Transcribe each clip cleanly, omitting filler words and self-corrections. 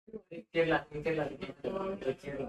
केरला केरला केरला।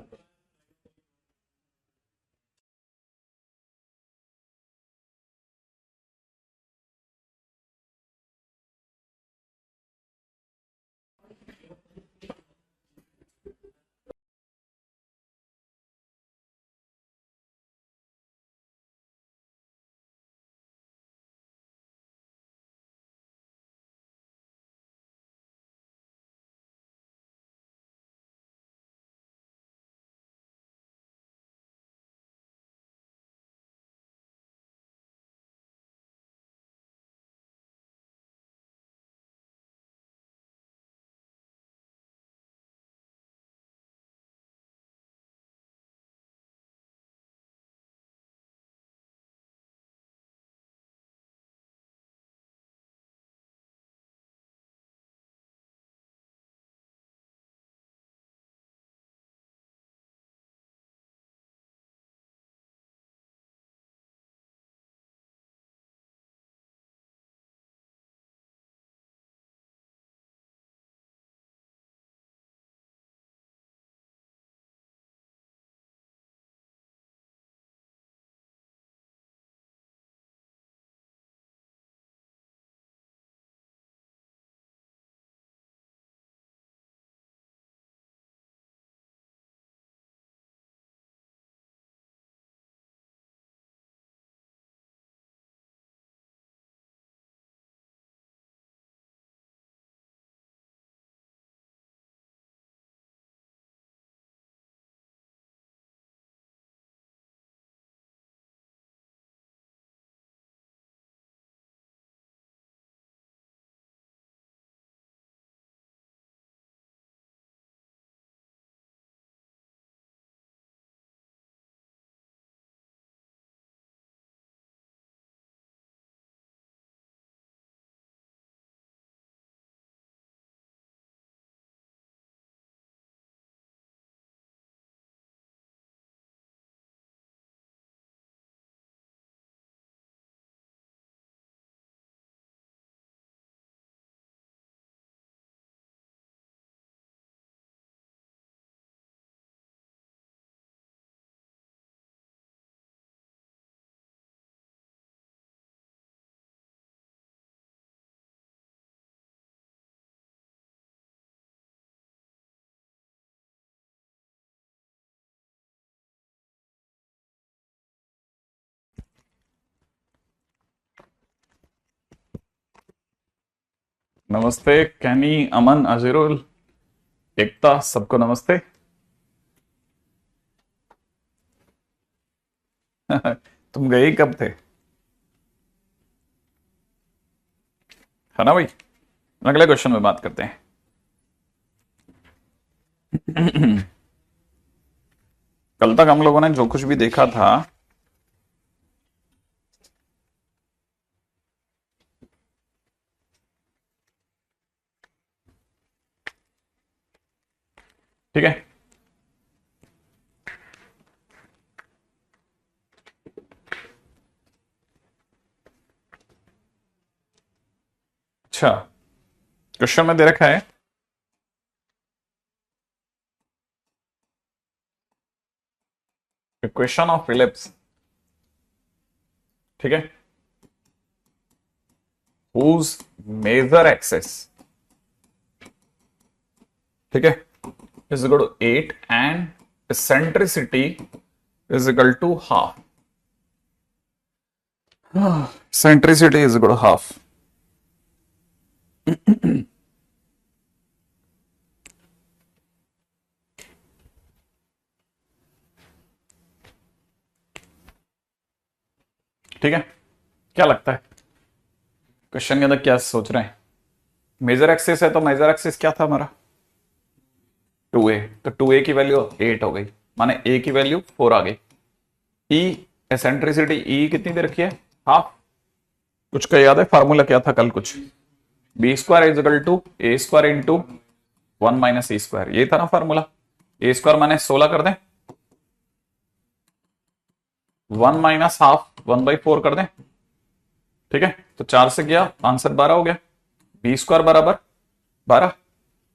नमस्ते कैनी, अमन, अजरुल, एकता, सबको नमस्ते। तुम गए ही कब थे, है ना भाई? अगले क्वेश्चन में बात करते हैं। कल तक हम लोगों ने जो कुछ भी देखा था, ठीक है। अच्छा, क्वेश्चन में दे रखा है इक्वेशन ऑफ इलिप्स, ठीक है, whose मेजर एक्सेस, ठीक है, is equal to 8 and eccentricity is equal to half. Eccentricity is equal to half. ठीक है, क्या लगता है क्वेश्चन के अंदर क्या सोच रहे हैं? मेजर एक्सिस है तो मेजर एक्सिस क्या था हमारा? 2a, तो 2a की वैल्यू 8 हो गई, माने a की वैल्यू 4 आ गई। e एसेंट्रिसिटी e कितनी दे रखी है? हाफ। कुछ का याद है फार्मूला क्या था कल? कुछ b square is equal to A square into 1 - e square, ये था ना फार्मूला। ए स्क्वायर माने 16 कर दें, 1 - हाफ 1/4 कर दें, ठीक है, तो 4 से गया आंसर 12 हो गया। बी स्क्वायर बराबर 12,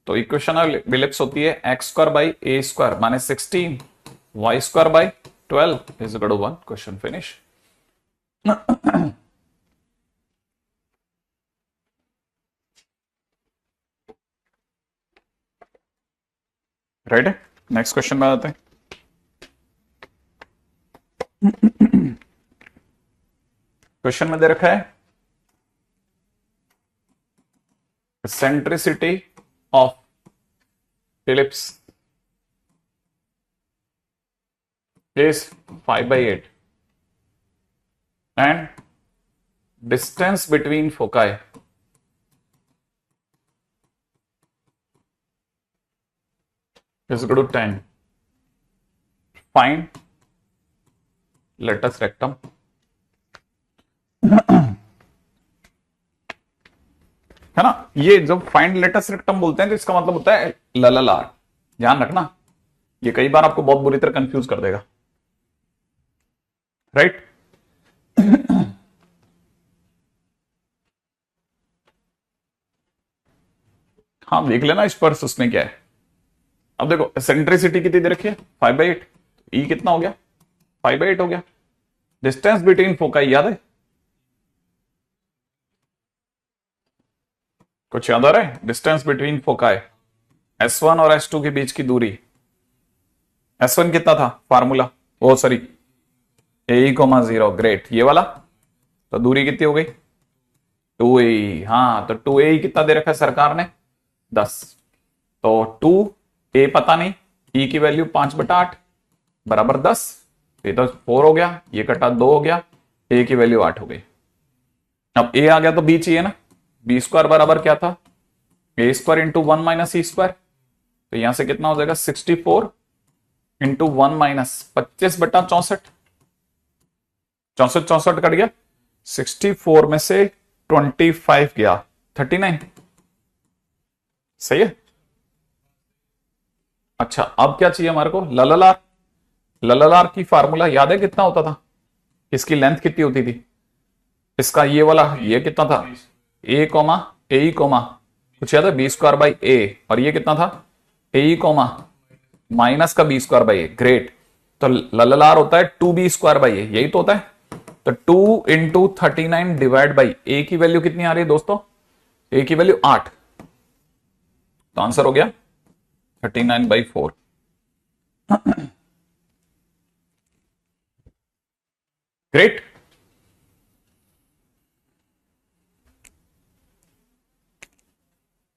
तो इक्वेशन ऑफ इलिप्स होती है x square by A square minus 16 y square by 12 is equal to 1. Question finish. Right है. नेक्स्ट क्वेश्चन में आते हैं. क्वेश्चन में दे रखा है eccentricity of ellipse is 5/8 and distance between foci is equal to 10. Find latus rectum. है ना. ये जब फाइंड लेटस रेक्टम बोलते हैं तो इसका मतलब होता है LLR. ध्यान रखना, ये कई बार आपको बहुत बुरी तरह कंफ्यूज कर देगा. राइट. हाँ देख लेना इस पर उसमें क्या है. अब देखो एसेंट्रिसिटी कितनी दे रखी है 5/8. ई कितना हो गया 5/8 हो गया. डिस्टेंस बिटवीन फोकाई याद है. कुछ याद आ रहा है. डिस्टेंस बिटवीन फोकाई S1 और S2 के बीच की दूरी. S1 कितना था फार्मूला. ओ सॉरी AE,0. ग्रेट. ये वाला तो दूरी कितनी हो गई 2AE. हाँ तो 2AE कितना दे रखा है सरकार ने 10. तो 2A पता नहीं. E की वैल्यू 5/8 बराबर 10. ये तो 4 हो गया. ये कटा 2 हो गया. A की वैल्यू 8 हो गई. अब A आ गया तो B चाहिए ना. बी स्क्वायर बराबर क्या था ए square into 1 minus E square. तो यहां से कितना हो जाएगा 64 इंटू 1 माइनस 25/64. 64 कट गया. 64 में से 25 गया 39. सही है. अच्छा अब क्या चाहिए हमारे को LLR. LLR की फार्मूला याद है कितना होता था. इसकी लेंथ कितनी होती थी. इसका ये वाला ये कितना था ए कोमा ए कोमा कुछ याद है बी स्क्वायर बाई ए. और ये कितना था ए कोमा माइनस का b square by a. Great. तो LLR होता है 2b स्क्वायर बाई ए. यही तो होता है. तो 2 इंटू 39 डिवाइड बाई ए की वैल्यू कितनी आ रही है दोस्तों. ए की वैल्यू 8. तो आंसर हो गया 39/4. ग्रेट.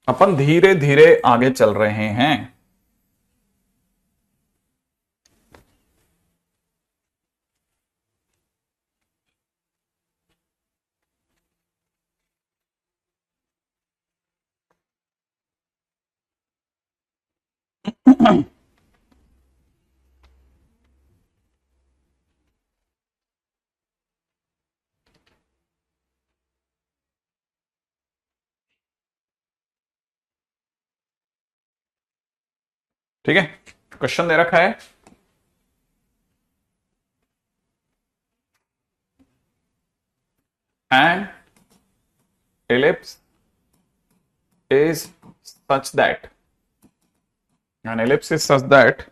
अपन धीरे धीरे आगे चल रहे हैं. ठीक है. क्वेश्चन दे रखा है an ellipse is such that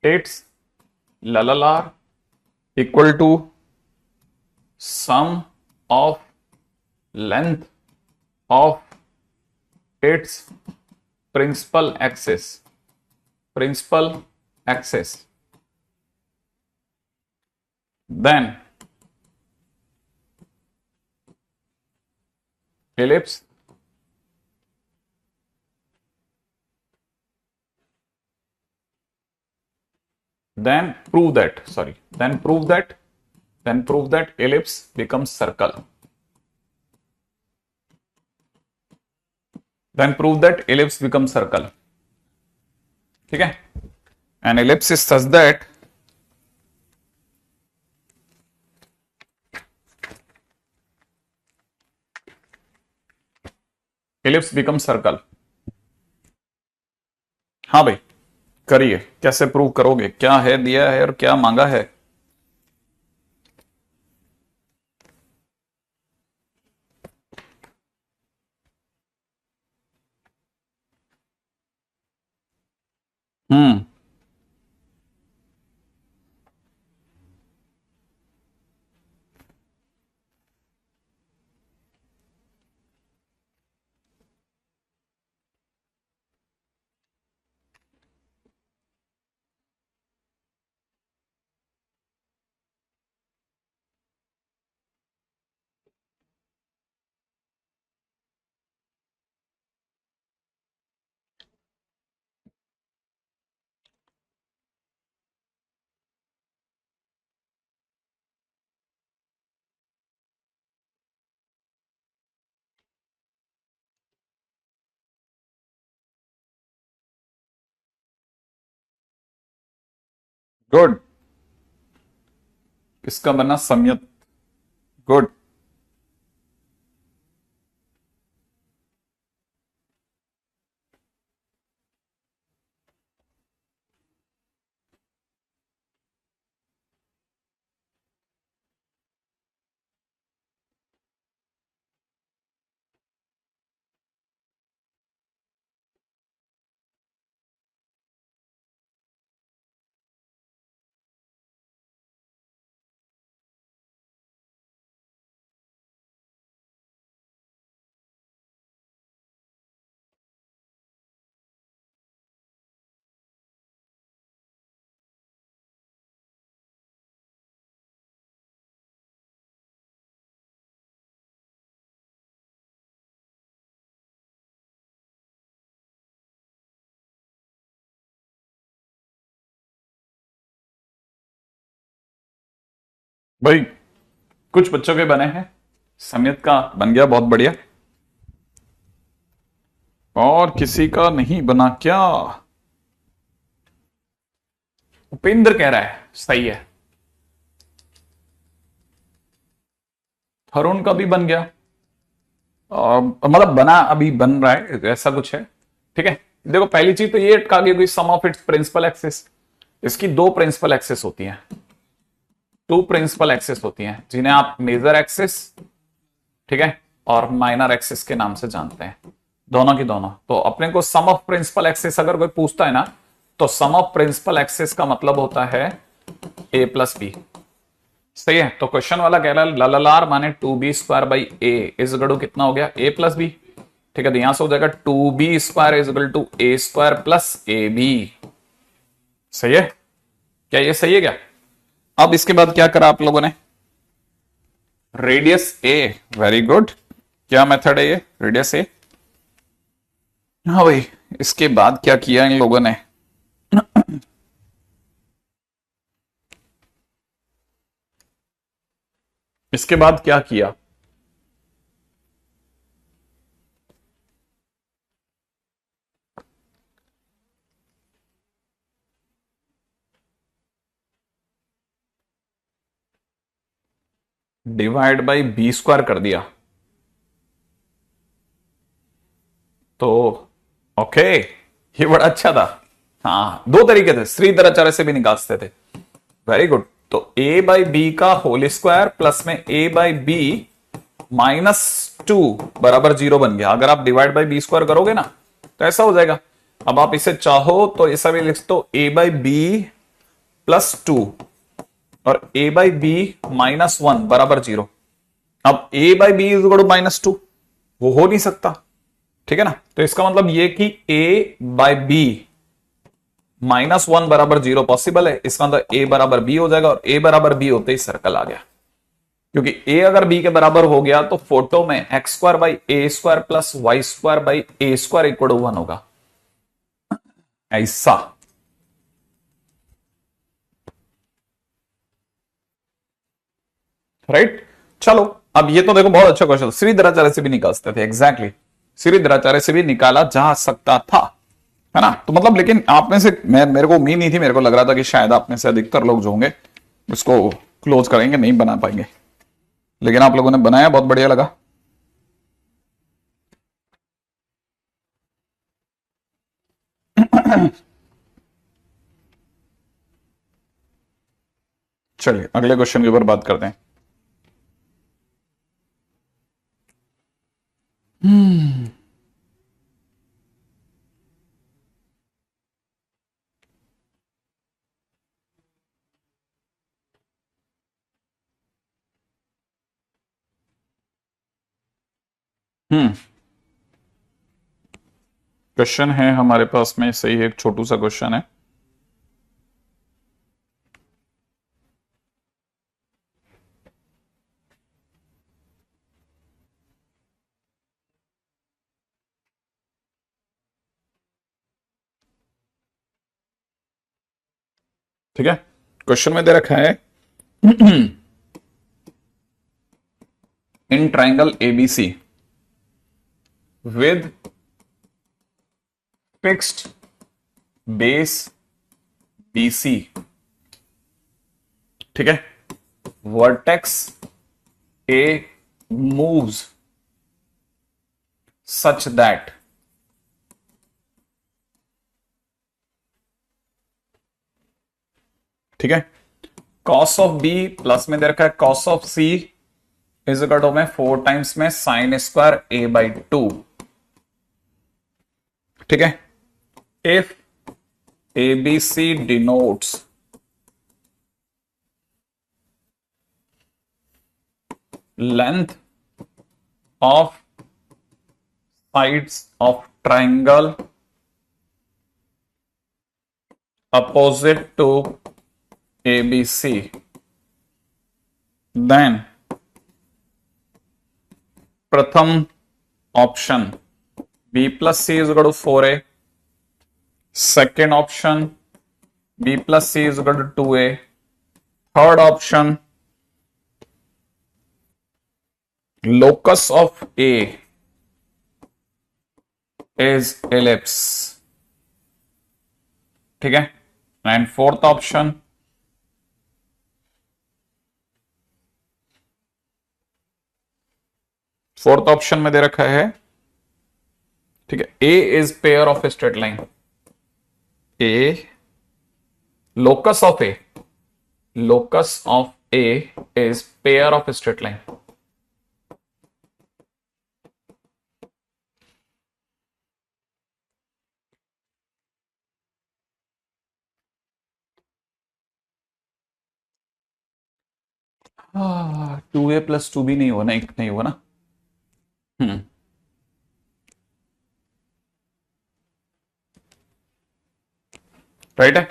its LLR equal to sum of length of its principal axis. Then ellipse then prove that ellipse becomes circle. ठीक है. An ellipse is such that ellipse becomes circle. हाँ भाई करिए. कैसे prove करोगे. क्या है दिया है और क्या मांगा है. हम्म। गुड। किसका बना? संयत। गुड। भाई कुछ बच्चों के बने हैं, संयत का बन गया, बहुत बढ़िया। और किसी का नहीं बना क्या? उपेंद्र कह रहा है सही है। थरुण का भी बन गया। मतलब बना, अभी बन रहा है, ऐसा कुछ है। ठीक है। देखो पहली चीज तो ये अटका गई, सम ऑफ इट्स प्रिंसिपल एक्सेस। इसकी दो प्रिंसिपल एक्सेस होती हैं, टू प्रिंसिपल एक्सेस होती हैं, जिन्हें आप मेजर एक्सेस, ठीक है, और माइनर एक्सेस के नाम से जानते हैं, दोनों की दोनों। तो अपने को सम ऑफ प्रिंसिपल एक्सेस अगर कोई पूछता है ना, तो सम ऑफ प्रिंसिपल एक्सेस का मतलब होता है ए प्लस बी। सही है। तो क्वेश्चन वाला कह रहा है लललार माने 2b² by a is equal to कितना हो गया? a plus b. ठीक है, तो यहां से हो जाएगा 2b² is equal to a² plus a b. सही है? क्या ये सही है क्या? अब इसके बाद क्या करा आप लोगों ने? Radius a. Very good. क्या मेथड है ये? Radius a. हाँ भाई, इसके बाद क्या किया इन लोगों ने? इसके बाद क्या किया? डिवाइड बाई b² कर दिया। तो ओके, ये बड़ा अच्छा था। हाँ, दो तरीके थे, श्रीधराचार्य से भी निकालते थे। Very good. तो a बाई बी का होल स्क्वायर प्लस में a बाई बी -2 बराबर 0 बन गया। अगर आप डिवाइड बाई b² करोगे ना, तो ऐसा हो जाएगा। अब आप इसे चाहो तो ऐसा भी लिख दो, a बाई बी +2 और a बाई बी -1 बराबर 0। अब a by b is equal to -2, वो हो नहीं सकता। ठीक है ना? तो इसका मतलब ये कि a बाई बी -1 बराबर 0 पॉसिबल है। इसका मतलब a बराबर b हो जाएगा, और a बराबर b होते ही सर्कल आ गया। क्योंकि a अगर b के बराबर हो गया तो फोटो में x² by a² plus y² by a² equal to 1 होगा। ऐसा। राइट। चलो, अब ये तो देखो बहुत अच्छा क्वेश्चन, श्रीधराचार्य से भी निकाल सकते थे। एग्जैक्टली, श्रीधराचार्य से भी निकाला जा सकता था, है ना? तो मतलब, लेकिन आप में से मेरे को उम्मीद नहीं थी, मेरे को लग रहा था कि शायद आप में से अधिकतर लोग जो होंगे इसको क्लोज करेंगे, नहीं बना पाएंगे। लेकिन आप लोगों ने बनाया, बहुत बढ़िया लगा। चलिए अगले क्वेश्चन के ऊपर बात करते हैं। क्वेश्चन है हमारे पास में, सही है, एक छोटू सा क्वेश्चन है। ठीक है, क्वेश्चन में दे रखा है in triangle ABC with fixed base BC, ठीक है, vertex A moves such that ठीक है, कॉस ऑफ बी प्लस में दे रखा है cos of c is equal to में 4 टाइम्स में साइन स्क्वायर ए बाई 2, ठीक है। If ABC denotes length of sides of triangle opposite to ABC, then प्रथम option B plus C is equal to 4A, second option B plus C is equal to 2A, third option locus of A is ellipse, ठीक है। And fourth option में दे रखा है, ठीक है, a is pair of straight line, a locus of a is pair of straight line, two a plus two b नहीं होना, एक नहीं होगा ना। राइट है,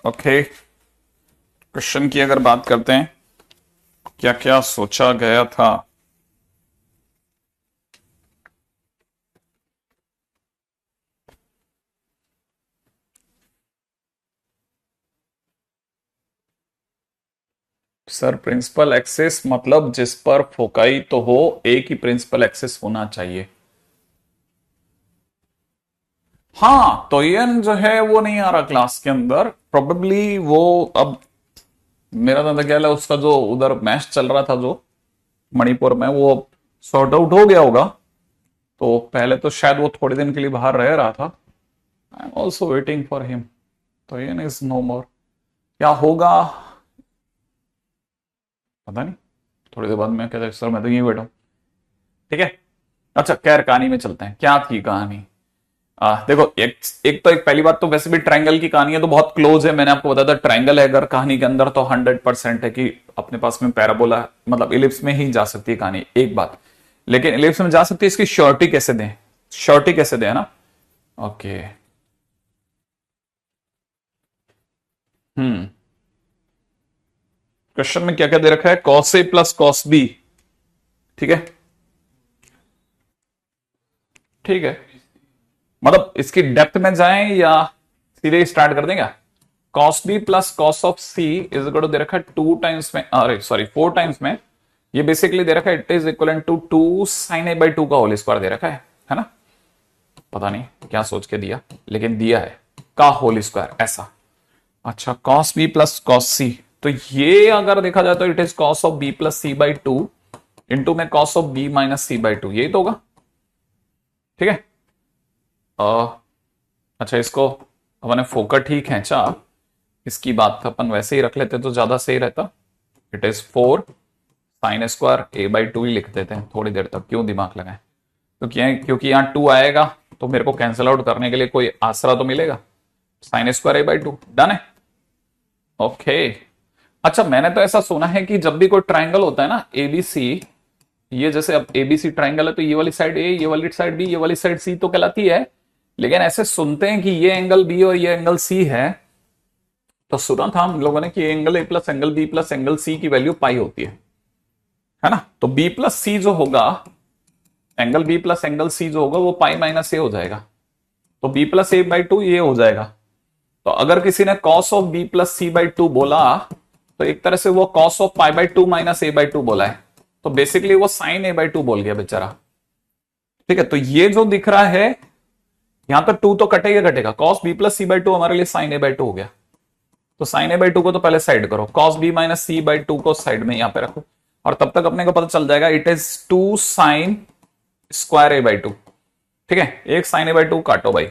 ओके। क्वेश्चन की अगर बात करते हैं, क्या क्या सोचा गया था। सर प्रिंसिपल एक्सिस मतलब जिस पर फोकाई तो हो, एक ही प्रिंसिपल एक्सिस होना चाहिए। हाँ, तो ये जो है वो नहीं आ रहा क्लास के अंदर, प्रोबेबली वो अब मेरा तो ख्याल है उसका जो उधर मैच चल रहा था जो मणिपुर में, वो सॉर्ट आउट हो गया होगा। तो पहले तो शायद वो थोड़े दिन के लिए बाहर रह रहा था। I am also waiting for him, तो ये इज नो मोर। क्या होगा पता नहीं, थोड़ी देर बाद मैं कहता सर मैं तो यही बैठा हूं, ठीक है। अच्छा, खैर कहानी में चलते हैं। क्या थी कहानी? देखो, एक तो एक पहली बात तो वैसे भी ट्रायंगल की कहानी है तो बहुत क्लोज है। मैंने आपको बताया था ट्रायंगल है अगर कहानी के अंदर तो 100% है कि अपने पास में पैराबोला मतलब इलिप्स में ही जा सकती है कहानी, एक बात। लेकिन इलिप्स में जा सकती है, इसकी श्योरिटी कैसे दें? श्योरिटी कैसे दें, है ना? ओके, क्वेश्चन में क्या क्या दे रखा है? Cos A plus cos B, ठीक है, ठीक है। मतलब इसकी डेप्थ में जाएं या सीधे स्टार्ट कर देंगे? Cos b plus cos of c is equal to दे रखा है 2 टाइम्स में, अरे सॉरी 4 टाइम्स में। ये बेसिकली दे रखा है it is equal to 2 sine a by 2 का होल स्क्वायर दे रखा है ना? पता नहीं क्या सोच के दिया, लेकिन दिया है का होल स्क्वायर ऐसा। अच्छा, cos b plus cos c, तो ये अगर देखा जाए तो it is cos of b plus C by 2 into में cos of b minus C by 2, यही तो होगा, ठीक है। अच्छा, इसको अपने फोकट ही खींचा, इसकी बात अपन वैसे ही रख लेते तो ज्यादा सही रहता। It is 4 sign square a by 2 ही लिख देते हैं थोड़ी देर तक, क्यों दिमाग लगाएं? तो क्योंकि यहां 2 आएगा तो मेरे को कैंसिल आउट करने के लिए कोई आसरा तो मिलेगा। Sign square a by 2 done है, ओके। अच्छा, मैंने तो ऐसा सुना है कि जब भी कोई ट्राइंगल होता है ना एबीसी, ये जैसे अब एबीसी ट्राइंगल है तो ये वाली साइड ए, ये वाली साइड बी, ये वाली साइड सी तो कहलाती है। लेकिन ऐसे सुनते हैं कि ये एंगल बी और ये एंगल सी है, तो सुना था हम लोगों ने कि angle a plus angle b plus angle c की वैल्यू पाई होती है ना। तो बी प्लस सी जो होगा, angle b plus angle c जो होगा वो पाई माइनस ए हो जाएगा। तो b plus a by two ये हो जाएगा। तो अगर किसी ने cos of b plus C by two बोला तो एक तरह से वो cos of pi by two minus a by two बोला है, तो बेसिकली वो साइन ए बाई टू बोल गया बेचारा। ठीक है, तो ये जो दिख रहा है यहां पर टू तो कटेगा कटेगा, cos b plus C by two हमारे लिए साइन ए बाई टू हो गया। तो साइन ए बाई टू को तो पहले साइड करो, cos B minus C by two को साइड में यहां पे रखो, और तब तक अपने को पता चल जाएगा it is two sine square a by two. ठीक है, एक साइन ए बाई टू काटो भाई।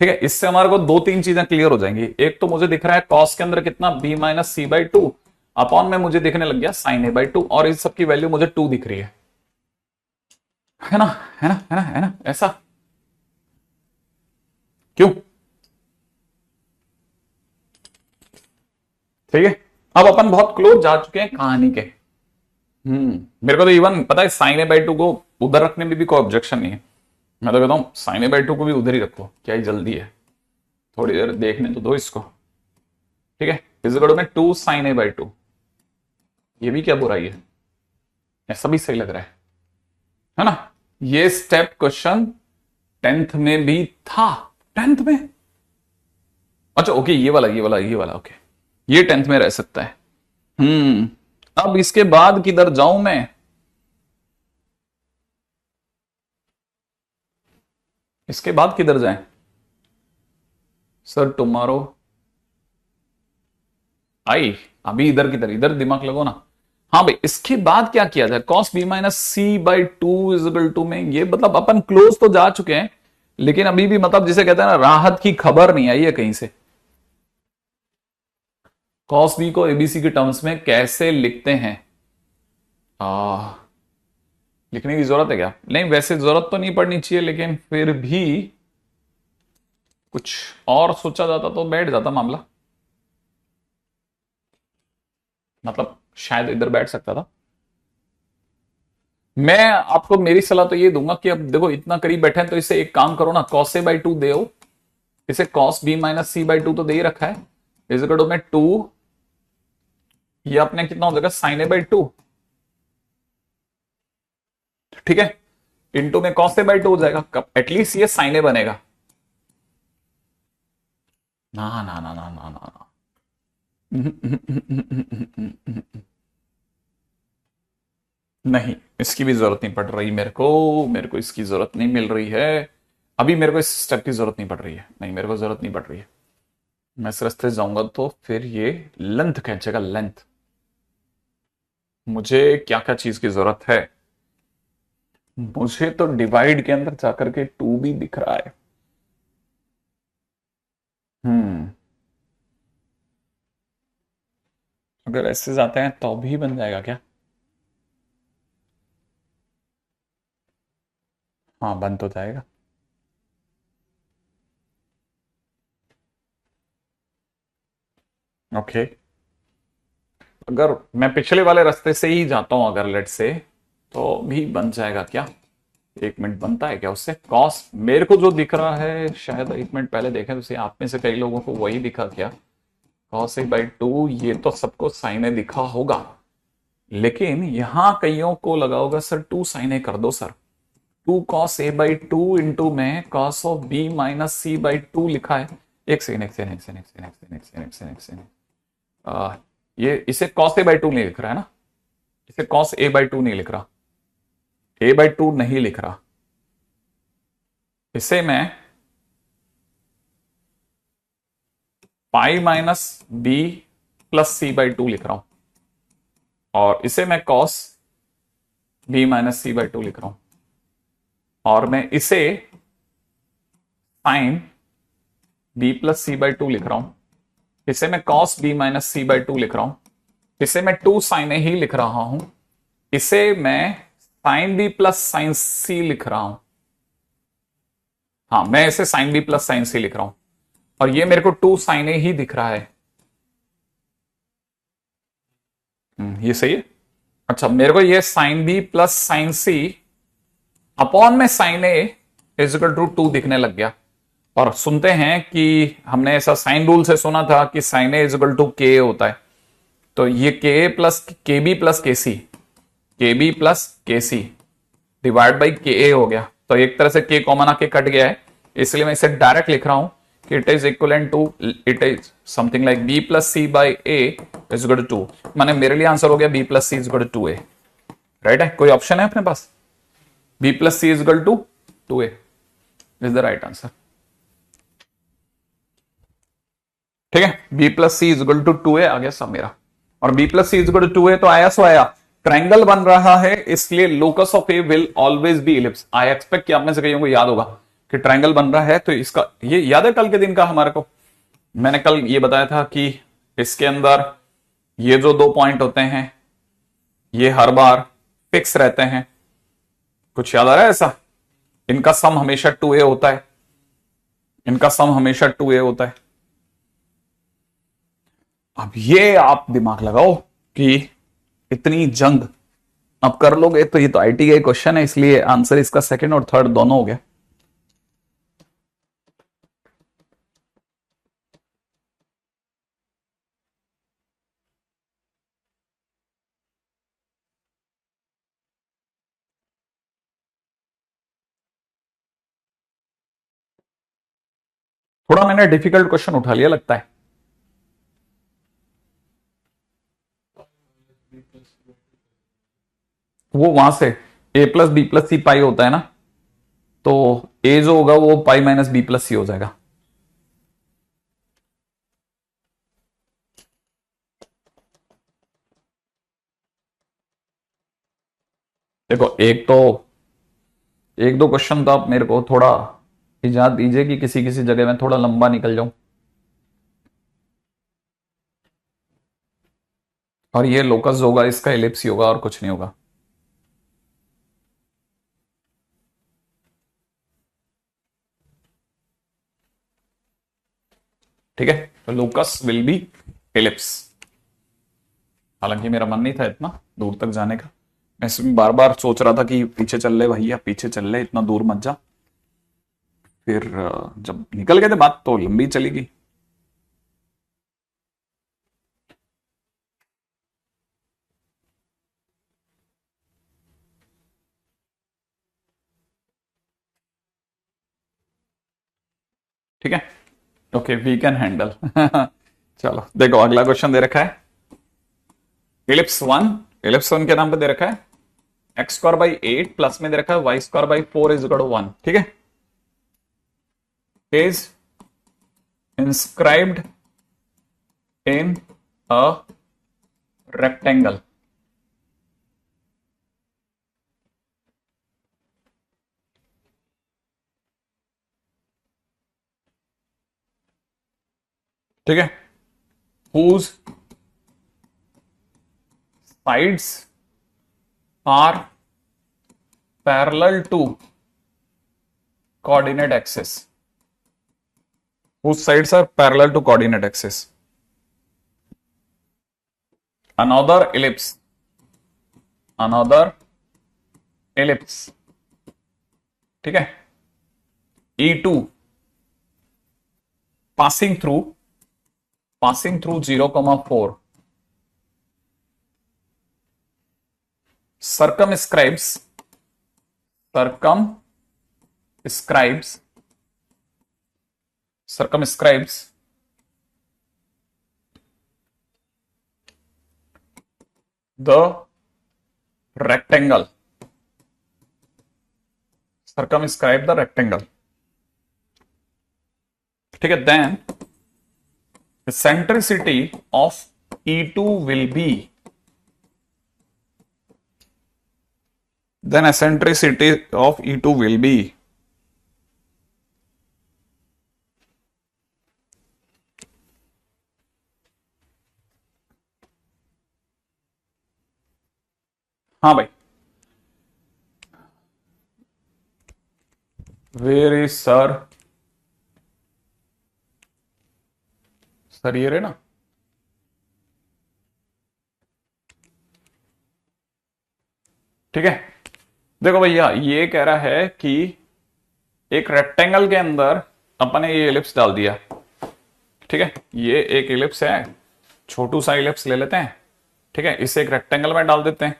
ठीक है, इससे हमारे को दो तीन चीजें क्लियर हो जाएंगी। एक तो मुझे दिख रहा है कॉस के अंदर कितना b minus C by two, upon में मुझे दिखने लग गया साइन ए बाई टू, और इस सब की वैल्यू मुझे टू दिख रही है ना, है ना, है ना, है ना, ऐसा क्यों? ठीक है, अब अपन बहुत क्लोज जा चुके हैं कहानी के। मेरे को तो इवन पता है साइन ए बाई टू को उधर रखने में भी कोई ऑब्जेक्शन नहीं है। मैं तो कहता हूं साइन ए बाई टू को भी उधर ही रखो, क्या ही जल्दी है, थोड़ी देर देखने तो दो इसको। ठीक है, इजगढ़ में two sine a by two, ये भी क्या बुराई है, ऐसा भी सही लग रहा है ना। ये स्टेप क्वेश्चन 10th में भी था। 10th में, अच्छा ओके, ये वाला ओके, ये 10th में रह सकता है। अब इसके बाद किधर जाऊं मैं? इसके बाद किधर जाएं सर? टुमारो आई, अभी इधर किधर, इधर दिमाग लगो ना। हाँ भाई, इसके बाद क्या किया जाए? Cos B minus C by two is equal to में, ये मतलब अपन क्लोज तो जा चुके हैं, लेकिन अभी भी मतलब जिसे कहते हैं ना, राहत की खबर नहीं आई है कहीं से। कॉस बी को एबीसी के टर्म्स में कैसे लिखते हैं? लिखने की जरूरत है क्या? नहीं, वैसे जरूरत तो नहीं पड़नी चाहिए, लेकिन फिर भी कुछ और सोचा जाता तो बैठ जाता मामला, मतलब शायद इधर बैठ सकता था। मैं आपको मेरी सलाह तो ये दूंगा कि अब देखो इतना करीब बैठे हैं तो इसे एक काम करो ना, कॉस ए बाई टू दे, इसे cos B minus C by two तो दे ही रखा है, इजकल में टू, ये अपने कितना हो जाएगा साइन ए बाई टू। ठीक है, इनटू में कॉस ए बाई टू हो जाएगा, एटलीस्ट ये साइन ए बनेगा। ना ना ना ना ना ना ना नहीं, इसकी भी जरूरत नहीं पड़ रही मेरे को इसकी जरूरत नहीं मिल रही है अभी, मेरे को इस स्टेप की जरूरत नहीं पड़ रही है, नहीं मेरे को जरूरत नहीं पड़ रही है। मैं इस रास्ते से जाऊंगा तो फिर ये लेंथ खींचेगा, लेंथ। मुझे क्या क्या चीज की जरूरत है? मुझे तो डिवाइड के अंदर जाकर के टू भी दिख रहा है। अगर ऐसे जाते हैं तो भी बन जाएगा क्या? हाँ, बन तो जाएगा। ओके, अगर मैं पिछले वाले रास्ते से ही जाता हूं अगर लेट से, तो भी बन जाएगा क्या? एक मिनट, बनता है क्या उससे? कॉस मेरे को जो दिख रहा है, शायद एक मिनट पहले देखें तो आप में से कई लोगों को वही दिखा क्या? कॉस ए बाई टू, ये तो सबको साइन ए दिखा होगा, लेकिन यहां कईयों को लगा होगा सर टू साइन ए कर दो sir, two cos a by two into में cos of b minus C by two लिखा है। एक सेकेंड एक सेकेंड एक सेकेंड एक सेकेंड एक सेकेंड एक सेकेंड एक सेकेंड, ये इसे कॉस ए बाई टू नहीं लिख रहा है ना, इसे कॉस ए बाई टू नहीं लिख रहा, ए बाई टू नहीं लिख रहा, इसे मैं pi minus B plus C by two लिख रहा हूं, और इसे मैं cos B minus C by two लिख रहा हूं, और मैं इसे sine B plus C by two लिख रहा हूं, इसे मैं cos B minus C by two लिख रहा हूं, इसे मैं टू साइन ए ही लिख रहा हूं, इसे मैं साइन बी प्लस साइन सी लिख रहा हूं। हाँ, मैं इसे साइन बी प्लस साइन सी लिख रहा हूं, और ये मेरे को टू साइन ए ही दिख रहा है। ये सही है। अच्छा, मेरे को ये साइन बी प्लस साइन सी अपॉन में साइन ए इजिकल टू 2 दिखने लग गया। और सुनते हैं कि हमने ऐसा साइन रूल से सुना था कि साइन ए इजिकल टू के होता है। तो ये के प्लस के बी प्लस के बी प्लस के सी डिवाइड बाई के ए हो गया। तो एक तरह से के कॉमन आके कट गया है, इसलिए मैं इसे डायरेक्ट लिख रहा हूं कि it is equal to, it is something like b plus C by a is equal to 2। माने मेरे लिए आंसर हो गया b plus c is equal to 2a। Right है? कोई ऑप्शन है अपने पास? B plus c is equal to 2a is the right answer. ठीक है, b plus c is equal to 2a आ गया सब मेरा। और b plus c is equal to 2a तो आया सो आया। ट्रायंगल बन रहा है, इसलिए locus of A will always be ellipse. I expect कि आप में से कईयों को याद होगा कि ट्रायंगल बन रहा है, तो इसका ये याद है कल के दिन का हमारे को। मैंने कल ये बताया था कि इसके अंदर ये जो 2 पॉइंट होते हैं ये हर बार फिक्स रहते हैं। कुछ याद आ रहा है ऐसा? इनका सम हमेशा 2a होता है, इनका सम हमेशा 2a होता है। अब ये आप दिमाग लगाओ कि इतनी जंग अब कर लोगे तो ये तो आईटी का क्वेश्चन है, इसलिए आंसर इसका सेकंड और थर्ड दोनों हो गया। थोड़ा मैंने डिफिकल्ट क्वेश्चन उठा लिया लगता है। वो वहां से a प्लस बी प्लस सी पाई होता है ना, तो a जो होगा वो पाई माइनस बी प्लस सी हो जाएगा। देखो एक दो क्वेश्चन तो आप मेरे को थोड़ा इजाजत दीजिए कि किसी किसी जगह में थोड़ा लंबा निकल जाऊं। और ये लोकस होगा, इसका एलिप्स ही होगा और कुछ नहीं होगा। ठीक है, तो लोकस विल बी एलिप्स। हालांकि मेरा मन नहीं था इतना दूर तक जाने का, मैं इसमें बार बार सोच रहा था कि पीछे चल ले भैया, पीछे चल ले, इतना दूर मत जा। फिर जब निकल गए थे बात तो लंबी चली गई। ठीक है, ओके, वी कैन हैंडल। चलो देखो अगला क्वेश्चन दे रखा है इलिप्स वन के नाम पे दे रखा है एक्स स्क्वायर बाई 8 प्लस में दे रखा है Y square by 4 is equal to 1। ठीक है, is inscribed in a rectangle. ठीक है, whose sides are parallel to coordinate axis, whose sides are parallel to coordinate axis, another ellipse। ठीक है, E2 passing through 0,4 circumscribes the rectangle, circumscribe the rectangle। ठीक है, then the centricity of E2 will be, then eccentricity of E2 will be हाँ भाई, where is sir ये रहे ना, ठीक है, देखो भैया ये कह रहा है कि एक रेक्टेंगल के अंदर अपन ने ये इलिप्स डाल दिया। ठीक है, ये एक इलिप्स है, छोटू सा इलिप्स ले लेते हैं। ठीक है, इसे एक रेक्टेंगल में डाल देते हैं।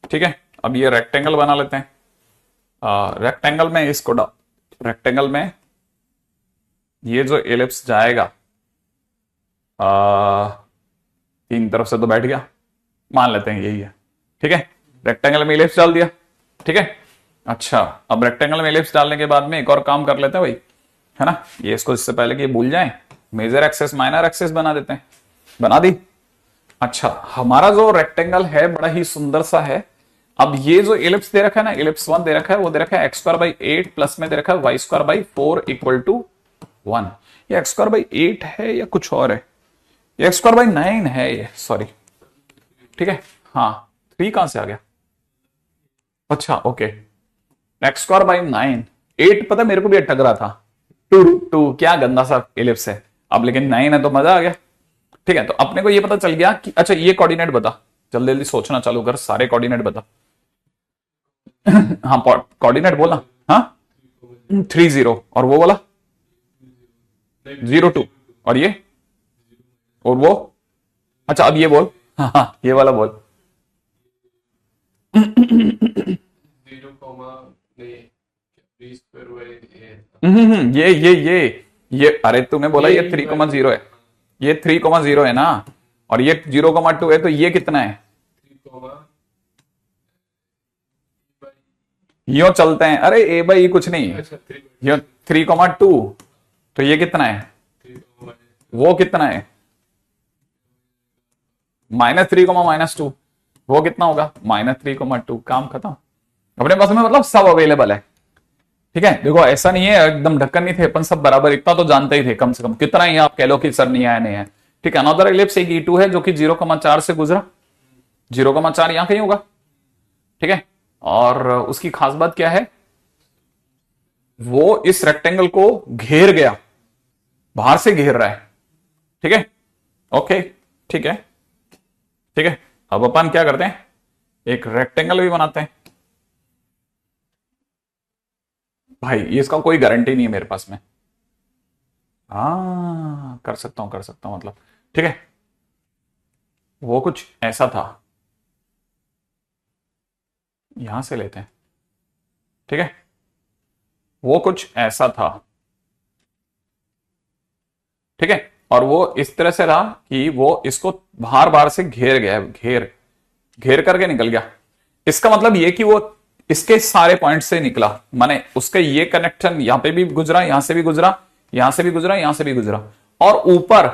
ठीक है, अब ये रेक्टेंगल बना लेते हैं। रेक्टेंगल में इसको रेक्टेंगल में ये जो इलिप्स जाएगा तीन तरफ से तो बैठ गया, मान लेते हैं यही है। ठीक है, रेक्टेंगल में इलिप्स डाल दिया। ठीक है, अच्छा अब रेक्टेंगल में इलिप्स डालने के बाद में एक और काम कर लेते हैं भाई, है ना, ये इसको इससे पहले कि ये भूल जाएं, मेजर एक्सेस माइनर एक्सेस बना देते हैं। बना दी। अच्छा, हमारा जो रेक्टेंगल है बड़ा ही सुंदर सा है। अब ये जो इलिप्स दे रखा है ना, इलिप्स 1 दे रखा है, वो दे रखा है एक्स स्क्वायर बाई 8 प्लस में दे रखा है Y square by 4 equal to 1। ये एक्स स्क्वायर बाई 8 है या कुछ और है? ये एक्स स्क्वायर बाई 9 है ये, सॉरी। ठीक है, हाँ 3 कहां से आ गया? अच्छा ओके, एक्स स्क्वायर बाई 9, 8 पता मेरे को भी अटक रहा था। 2 क्या गंदा सा इलिप्स है। अब लेकिन 9 है तो मजा आ गया। ठीक है, तो अपने को ये पता चल गया कि अच्छा ये कोऑर्डिनेट बता, जल्दी जल्दी सोचना चालू कर, सारे कोऑर्डिनेट बता। हाँ कोऑर्डिनेट बोला, हाँ 30 और वो वाला 02 और ये और वो, अच्छा अब ये बोल, हाँ ये वाला बोल। 0, ये अरे तूने बोला ये 3,0 है, ये 3,0 है ना, और ये 0,2 है, तो ये कितना है? यो चलते हैं, अरे ए बाई कुछ नहीं, ये 3,2, तो ये कितना है? वो कितना है? -3, -2, वो कितना होगा? -3,2। काम खत्म। अपने पास में मतलब सब अवेलेबल है। ठीक है, देखो ऐसा नहीं है एकदम ढक्कन नहीं थे, अपन सब बराबर, इतना तो जानते ही थे कम से कम, कितना ही आप कह लो कि सर नहीं आया नहीं है। ठीक है, अनदर इलिप्स एक E2 है जो कि 0,4 से गुजरा, 0,4 यहां कहीं होगा। ठीक है, और उसकी खास बात क्या है, वो इस रेक्टेंगल को घेर गया, बाहर से घेर रहा है। ठीक है, ओके ठीक है, ठीक है। अब अपन क्या करते हैं, एक रेक्टेंगल भी बनाते हैं। भाई इसका कोई गारंटी नहीं है मेरे पास में, हाँ कर सकता हूं मतलब। ठीक है, वो कुछ ऐसा था, यहां से लेते हैं। ठीक है, वो कुछ ऐसा था। ठीक है, और वो इस तरह से रहा कि वो इसको बाहर बाहर से घेर गया, घेर करके निकल गया। इसका मतलब ये कि वो इसके सारे पॉइंट से निकला, माने उसका ये कनेक्शन यहां पे भी गुजरा, यहां से भी गुजरा, यहां से भी गुजरा, यहां से भी गुजरा, और ऊपर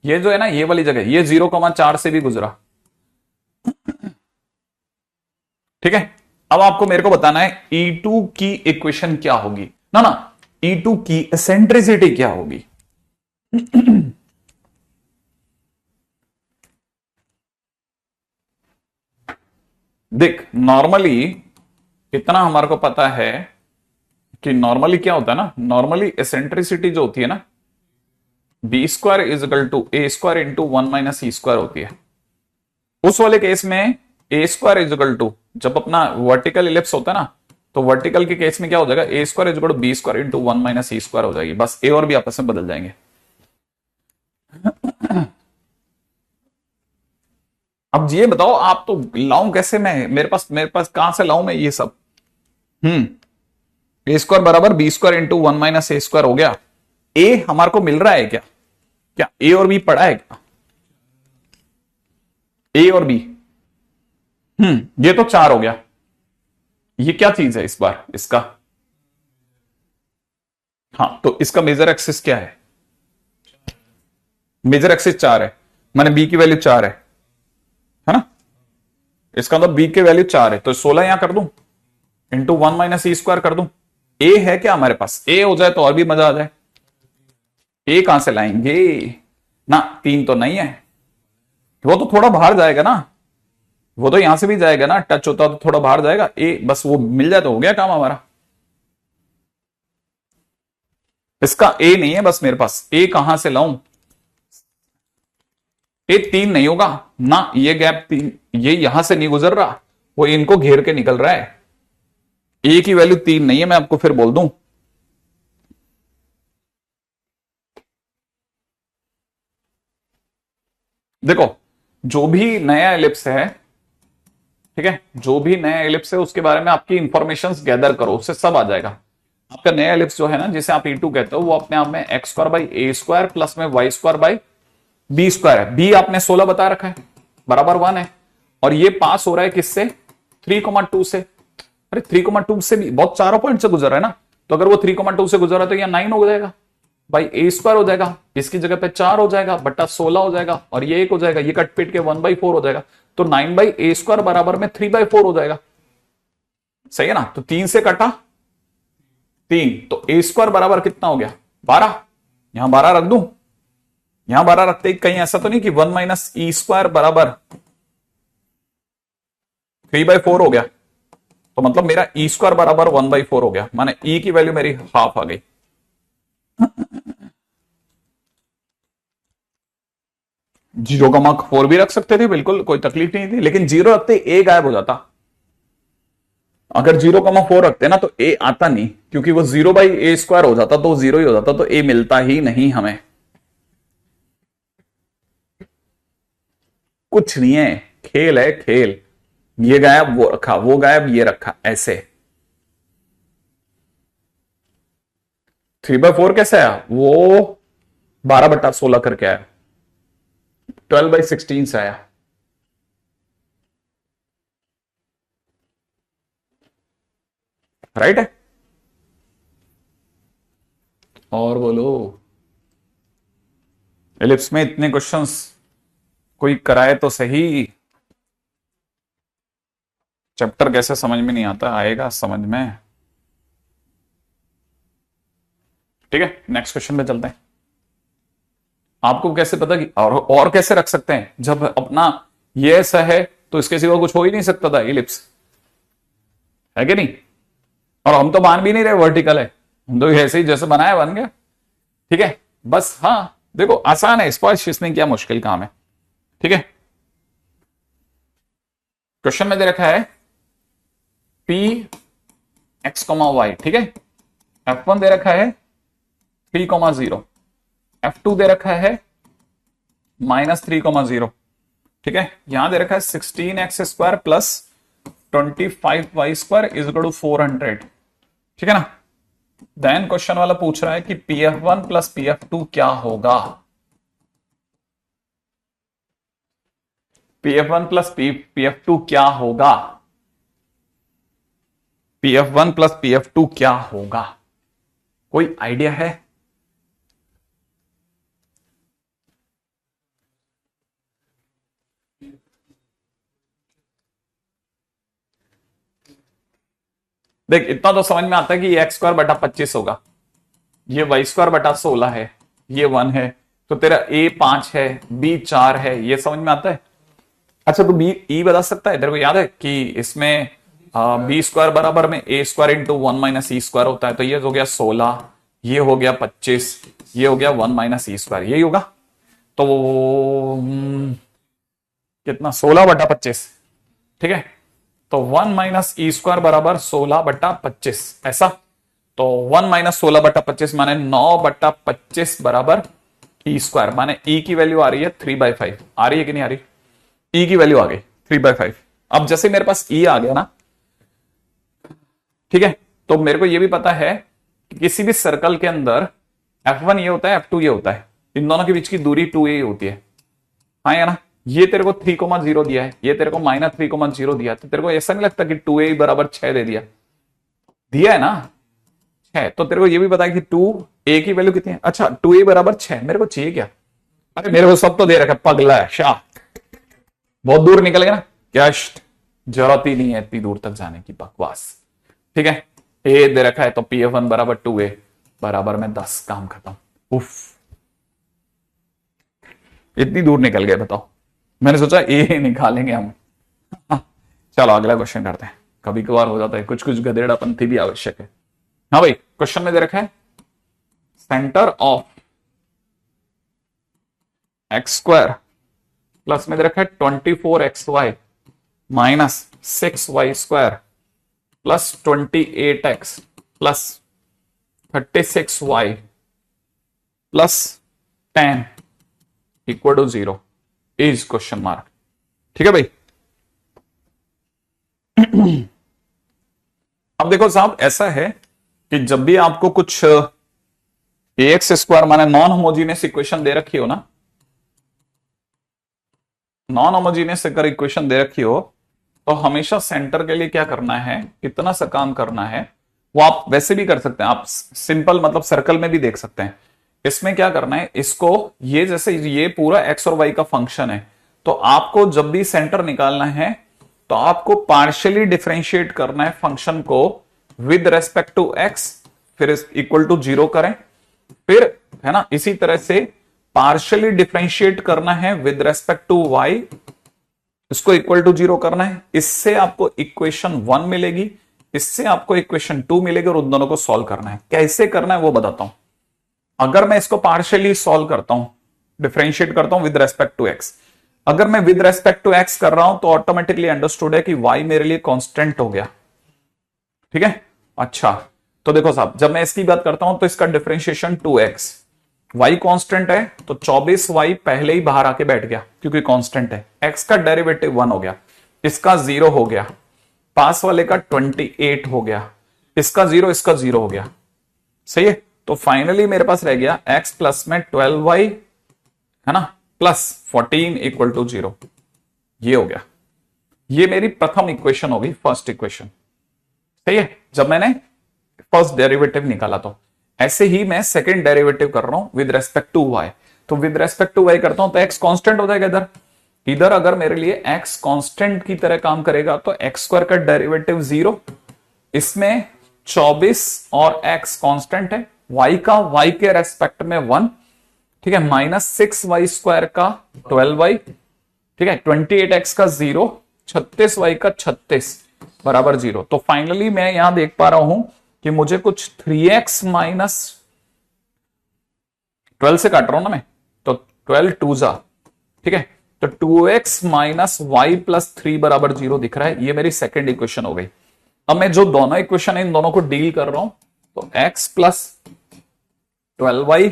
ये जो है ना ये वाली जगह, ये 0,4 से भी गुजरा। ठीक है, अब आपको मेरे को बताना है E2 की इक्वेशन क्या होगी ना, E2 की एसेंट्रिसिटी क्या होगी। देख नॉर्मली इतना हमारे को पता है कि नॉर्मली क्या होता है ना, नॉर्मली एसेंट्रिसिटी जो होती है ना, B² is equal to A² into 1 - E² होती है। उस वाले केस में A² इजिकल टू, जब अपना वर्टिकल इलिप्स होता है ना, तो वर्टिकल के केस में क्या हो जाएगा, A² is equal to B² into 1 - E² हो जाएगी। बस ए और बी आपस में बदल जाएंगे। अब ये बताओ आप, तो लाऊं कैसे मैं, मेरे पास कहां से लाऊं मैं ये सब? A² बराबर B² इंटू 1 - A² हो गया। ए हमारे को मिल रहा है क्या? क्या ए और बी पढ़ा है क्या? ए और बी, ये तो 4 हो गया। ये क्या चीज है इस बार इसका? हाँ, तो इसका मेजर एक्सिस क्या है? मेजर एक्सिस 4 है, माने बी की वैल्यू 4 है ना, इसका मतलब बी की वैल्यू 4 है, तो 16 यहां कर दूं, इंटू 1 - E² कर दूं। ए है क्या हमारे पास? ए हो जाए तो और भी मजा आ जाए। ए कहां से लाएंगे ना, 3 तो नहीं है, वो तो थोड़ा बाहर जाएगा ना, वो तो यहां से भी जाएगा ना, टच होता तो थोड़ा बाहर जाएगा। ए बस वो मिल जाए तो हो गया काम हमारा। इसका ए नहीं है बस मेरे पास, ए कहां से लाऊं? ए 3 नहीं होगा ना, ये गैप 3, ये यहां से नहीं गुजर रहा, वो इनको घेर के निकल रहा है। ए की वैल्यू 3 नहीं है, मैं आपको फिर बोल दूं। देखो, जो भी नया एलिप्स है, ठीक है, जो भी नया एलिप्स है उसके बारे में आपकी इंफॉर्मेशन गैदर करो, उससे सब आ जाएगा। आपका नया एलिप्स जो है ना, जिसे आप E2 कहते हो, वो अपने आप में x square by A square plus में y square by B square है। बी आपने 16 बता रखा है, बराबर 1 है। और ये पास हो रहा है किससे? 3,2 से। अरे 3,2 से भी बहुत चारों पॉइंट से गुजर रहा है ना, तो अगर वो 3,2 से गुजर रहा है तो यह 9 हो जाएगा, भाई ए स्क्वायर हो जाएगा, इसकी जगह पे 4 हो जाएगा, बट्टा 16 हो जाएगा, और ये 1 हो जाएगा, ये कट पीट के 1/4 हो जाएगा। तो 9/a स्क्वायर बराबर में 3/4 हो जाएगा। सही है ना? तो 3 से कटा 3, तो a स्क्वायर बराबर कितना हो गया? 12। यहां 12 रख दूं? यहां 12 रखते ही कहीं ऐसा तो नहीं कि 1 माइनस ई स्क्वायर बराबर 3/4 हो गया? तो मतलब मेरा ई स्क्वायर बराबर 1/4 हो गया, माने ई की वैल्यू मेरी हाफ आ गई। जीरो का मार्क 4 भी रख सकते थे, बिल्कुल कोई तकलीफ नहीं थी, लेकिन जीरो रखते ए गायब हो जाता। अगर 0,4 रखते ना तो ए आता नहीं, क्योंकि वो 0/a स्क्वायर हो जाता तो 0 ही हो जाता, तो ए मिलता ही नहीं हमें। कुछ नहीं है, खेल है खेल। ये गायब वो रखा, वो गायब ये रखा, ऐसे। 3/4 कैसे आया? वो 12/16 करके आया, 12/16 से आया। राइट है? और बोलो, एलिप्स में इतने क्वेश्चंस कोई कराए तो सही। चैप्टर कैसे समझ में नहीं आता, आएगा समझ में। ठीक है, नेक्स्ट क्वेश्चन पे चलते हैं। आपको कैसे पता कि और कैसे रख सकते हैं? जब अपना ये ऐसा है तो इसके सिवा कुछ हो ही नहीं सकता था, इलिप्स है कि नहीं? और हम तो मान भी नहीं रहे वर्टिकल है, हम तो ऐसे ही जैसे बनाया बन गया। ठीक है, बस हाँ देखो आसान है, स्पष्ट, इसने क्या मुश्किल काम है। ठीक है, क्वेश्चन में दे रखा है पी एक्स कॉमा वाई। ठीक है, F1 दे रखा है 3,0, F2 दे रखा है -3,0। ठीक है, यहां दे रखा है 16x² plus 25y² is equal to 400। ठीक है ना? देन क्वेश्चन वाला पूछ रहा है कि PF1 प्लस PF2 क्या होगा? PF1 प्लस PF2 क्या होगा? PF1 प्लस PF2 क्या होगा? कोई आइडिया है? देख, इतना तो समझ में आता है कि ये x²/25 होगा, ये y²/16 है, ये 1 है, तो तेरा a 5 है, b 4 है, ये समझ में आता है। अच्छा, तो b e बता सकता है? तेरे को याद है कि इसमें b² बराबर में a² इंटू 1 माइनस e² होता है, तो ये हो गया 16, ये हो गया 25, ये हो गया 1 माइनस e², यही होगा। तो कितना? 16/25। ठीक है, तो 1 माइनस e² बराबर 16/25, ऐसा। तो 1 माइनस 16/25 माने 9/25 बराबर e², माने e की वैल्यू आ रही है 3/5। आ रही है कि नहीं आ रही? e की वैल्यू आ गई 3/5। अब जैसे मेरे पास e आ गया ना, ठीक है, तो मेरे को ये भी पता है कि किसी भी सर्कल के अंदर F1 ये होता है, F2 ये होता है, इन दोनों के बीच की दूरी 2a होती है। हाँ या ना? ये तेरे को 3,0 दिया है, ये तेरे को -3,0 दिया, तो तेरे को ऐसा नहीं लगता कि 2a बराबर 6 दे दिया है ना? 6। तो तेरे को ये भी पता है कि 2a की वैल्यू कितनी है? अच्छा, 2a बराबर 6 मेरे को चाहिए क्या? अरे मेरे को सब तो दे रखा है, पगला है शाह, बहुत दूर निकल गया ना, क्या जरूरत ही नहीं है इतनी दूर तक जाने की, बकवास। ठीक है, a दे रखा है तो PF1 बराबर 2a बराबर में 10, काम खत्म। उफ, इतनी दूर निकल गए, बताओ। मैंने सोचा ए निकालेंगे हम। चलो अगला क्वेश्चन करते हैं, कभी कभार हो जाता है, कुछ कुछ गधेड़ापंथी भी आवश्यक है। हाँ भाई, क्वेश्चन में दे रखा है सेंटर ऑफ x² प्लस में दे रखा है 24xy minus 6y² plus 28x plus 36y plus 10 equal to 0 is question mark. ठीक है भाई। अब देखो साहब, ऐसा है कि जब भी आपको कुछ ax² माने नॉन होमोजीनियस इक्वेशन दे रखी हो ना, नॉन होमोजीनियस अगर इक्वेशन दे रखी हो तो हमेशा सेंटर के लिए क्या करना है, कितना सा काम करना है, वो आप वैसे भी कर सकते हैं। आप सिंपल मतलब सर्कल में भी देख सकते हैं। इसमें क्या करना है, इसको ये जैसे ये पूरा एक्स और वाई का फंक्शन है, तो आपको जब भी सेंटर निकालना है तो आपको पार्शियली डिफरेंशिएट करना है फंक्शन को विद रेस्पेक्ट टू एक्स, फिर इक्वल टू 0 करें, फिर है ना इसी तरह से पार्शियली डिफरेंशिएट करना है विद रेस्पेक्ट टू वाई, इसको इक्वल टू 0 करना है। इससे आपको इक्वेशन 1 मिलेगी, इससे आपको इक्वेशन 2 मिलेगी और उन दोनों को सॉल्व करना है। कैसे करना है वो बताता हूं। अगर मैं इसको पार्शियली सॉल्व करता हूं, डिफरेंशिएट करता हूं विद रेस्पेक्ट टू एक्स, अगर मैं विद रेस्पेक्ट टू एक्स कर रहा हूं तो ऑटोमेटिकली अंडरस्टूड है कि वाई मेरे लिए कांस्टेंट हो गया। ठीक है, अच्छा तो देखो साहब, जब मैं इसकी बात करता हूं तो इसका डिफरेंशिएशन 2x, y कांस्टेंट है तो 24y पहले ही बाहर आके बैठ गया क्योंकि कांस्टेंट है। x का डेरिवेटिव 1 हो गया, इसका 0 हो गया, पास वाले का 28 हो गया, इसका 0, इसका 0 हो गया। सही है, तो फाइनली मेरे पास रह गया x प्लस में 12y है ना प्लस 14 इक्वल टू 0। ये हो गया, ये मेरी प्रथम इक्वेशन होगी, फर्स्ट इक्वेशन। सही है, जब मैंने फर्स्ट डेरिवेटिव निकाला तो ऐसे ही मैं सेकंड डेरिवेटिव कर रहा हूं विद रेस्पेक्ट टू वाई, तो विद रेस्पेक्ट टू वाई करता हूं तो x कांस्टेंट हो जाएगा इधर। इधर अगर मेरे लिए x कांस्टेंट की तरह काम करेगा तो x² का डेरिवेटिव 0, इसमें 24 और x कांस्टेंट है, y का y के रेस्पेक्ट में 1, ठीक है, -6y² का 12y, ठीक है, 28x का 0, 36y का 36 बराबर 0। तो फाइनली मैं यहां देख पा रहा हूं कि मुझे कुछ 3x माइनस 12 से काट रहा हूं ना मैं, तो 12 2 जा, ठीक है, तो 2x माइनस वाई प्लस 3 बराबर 0 दिख रहा है। ये मेरी सेकेंड इक्वेशन हो गई। अब मैं जो दोनों इक्वेशन है इन दोनों को डील कर रहा हूं, तो x plus 12y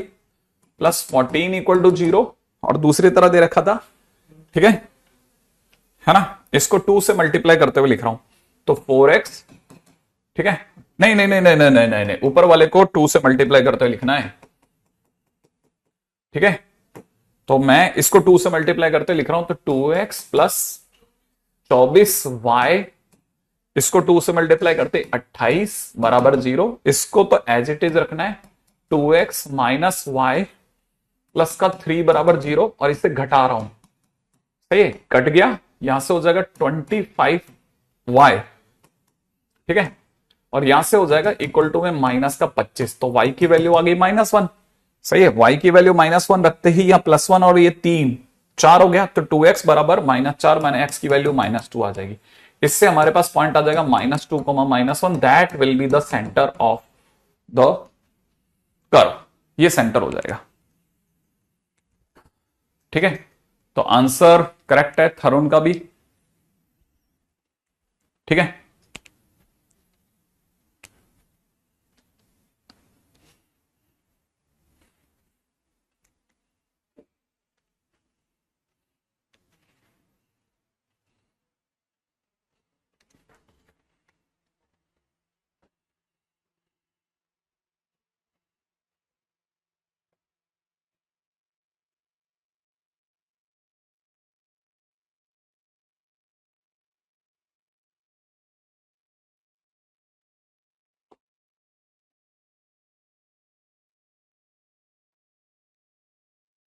plus 14 equal to 0 और दूसरी तरह दे रखा था, ठीक है ना, इसको 2 से मल्टीप्लाई करते हुए लिख रहा हूं, तो 4x, ठीक है, नहीं नहीं नहीं नहीं नहीं नहीं नहीं, नहीं। ऊपर वाले को 2 से मल्टीप्लाई करते हुए लिखना है, ठीक है, तो मैं इसको 2 से मल्टीप्लाई करते लिख रहा हूं, तो 2x प्लस 24y, इसको 2 से मल्टीप्लाई करते 28 बराबर 0। इसको तो एज इट इज रखना है, 2x माइनस वाई प्लस का 3 बराबर 0 और इसे घटा रहा हूं। सही है, कट गया, यहां से हो जाएगा 25y, ठीक है, और यहां से हो जाएगा इक्वल टू में माइनस का 25, तो y की वैल्यू आ गई -1। सही है, y की वैल्यू -1 रखते ही यहां +1 और ये 3 4 हो गया, तो 2x बराबर -4 माने x की वैल्यू -2 आ जाएगी। इससे हमारे पास पॉइंट आ जाएगा -2, -1, that will be the centre of the curve. ये सेंटर हो जाएगा, ठीक है। तो आंसर करेक्ट है थरुण का भी, ठीक है।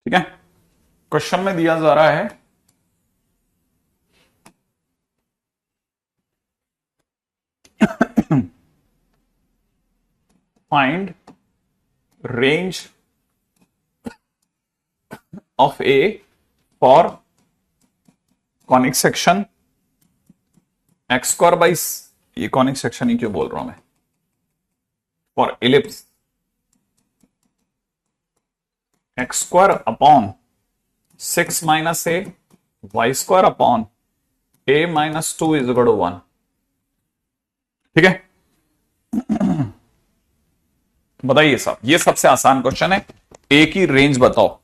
ठीक है, क्वेश्चन में दिया जा रहा है find range of A for conic section x² by, ये कॉनिक सेक्शन ही क्यों बोल रहा हूं मैं, for ellipse x² upon 6 - a y² upon a minus two is equal to 1। ठीक है, बताइए साहब, ये सबसे आसान क्वेश्चन है। ए की रेंज बताओ।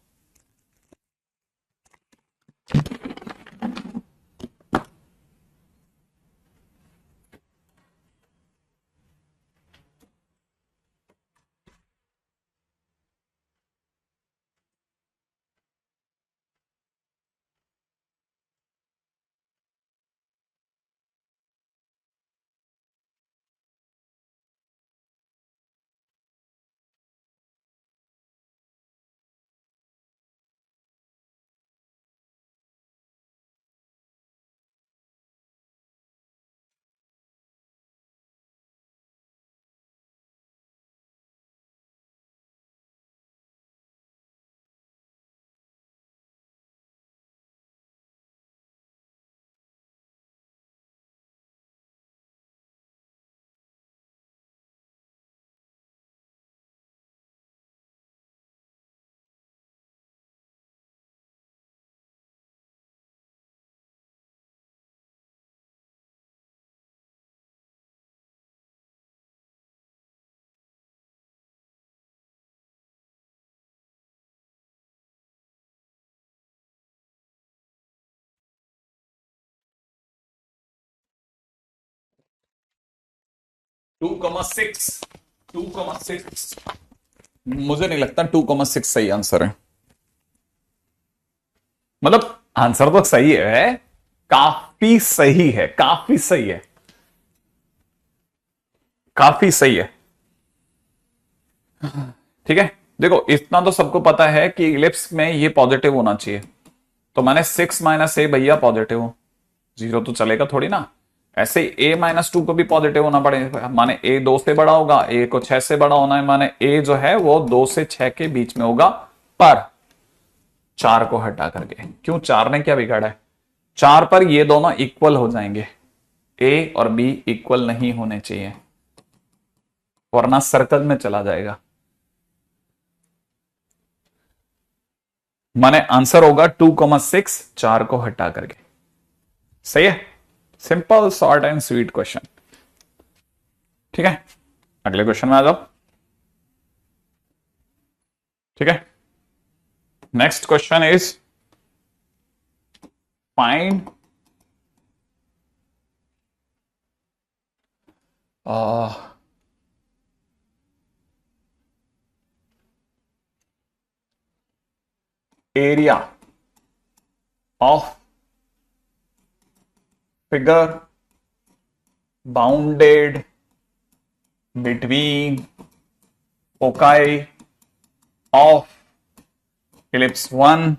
टू कमा सिक्स, 2,6, मुझे नहीं लगता 2,6 सही आंसर है। मतलब आंसर तो सही है, काफी सही है, काफी सही है, काफी सही है। ठीक है, देखो इतना तो सबको पता है कि इलिप्स में ये पॉजिटिव होना चाहिए, तो मैंने 6 माइनस ए भैया पॉजिटिव हो, जीरो तो चलेगा थोड़ी ना। ऐसे ए माइनस टू को भी पॉजिटिव होना पड़ेगा, माने ए 2 से बड़ा होगा, ए को 6 से बड़ा होना है, माने ए जो है वो 2 से 6 के बीच में होगा, पर 4 को हटा करके। क्यों, 4 ने क्या बिगाड़ा है? 4 पर ये दोनों इक्वल हो जाएंगे, ए और बी इक्वल नहीं होने चाहिए, वरना सर्कल में चला जाएगा। माने आंसर होगा 2,6, 4 को हटा करके। सही है, simple short and sweet question. ठीक है, अगले क्वेश्चन में आ जाओ। ठीक है, next question is find area of figure bounded between foci of ellipse 1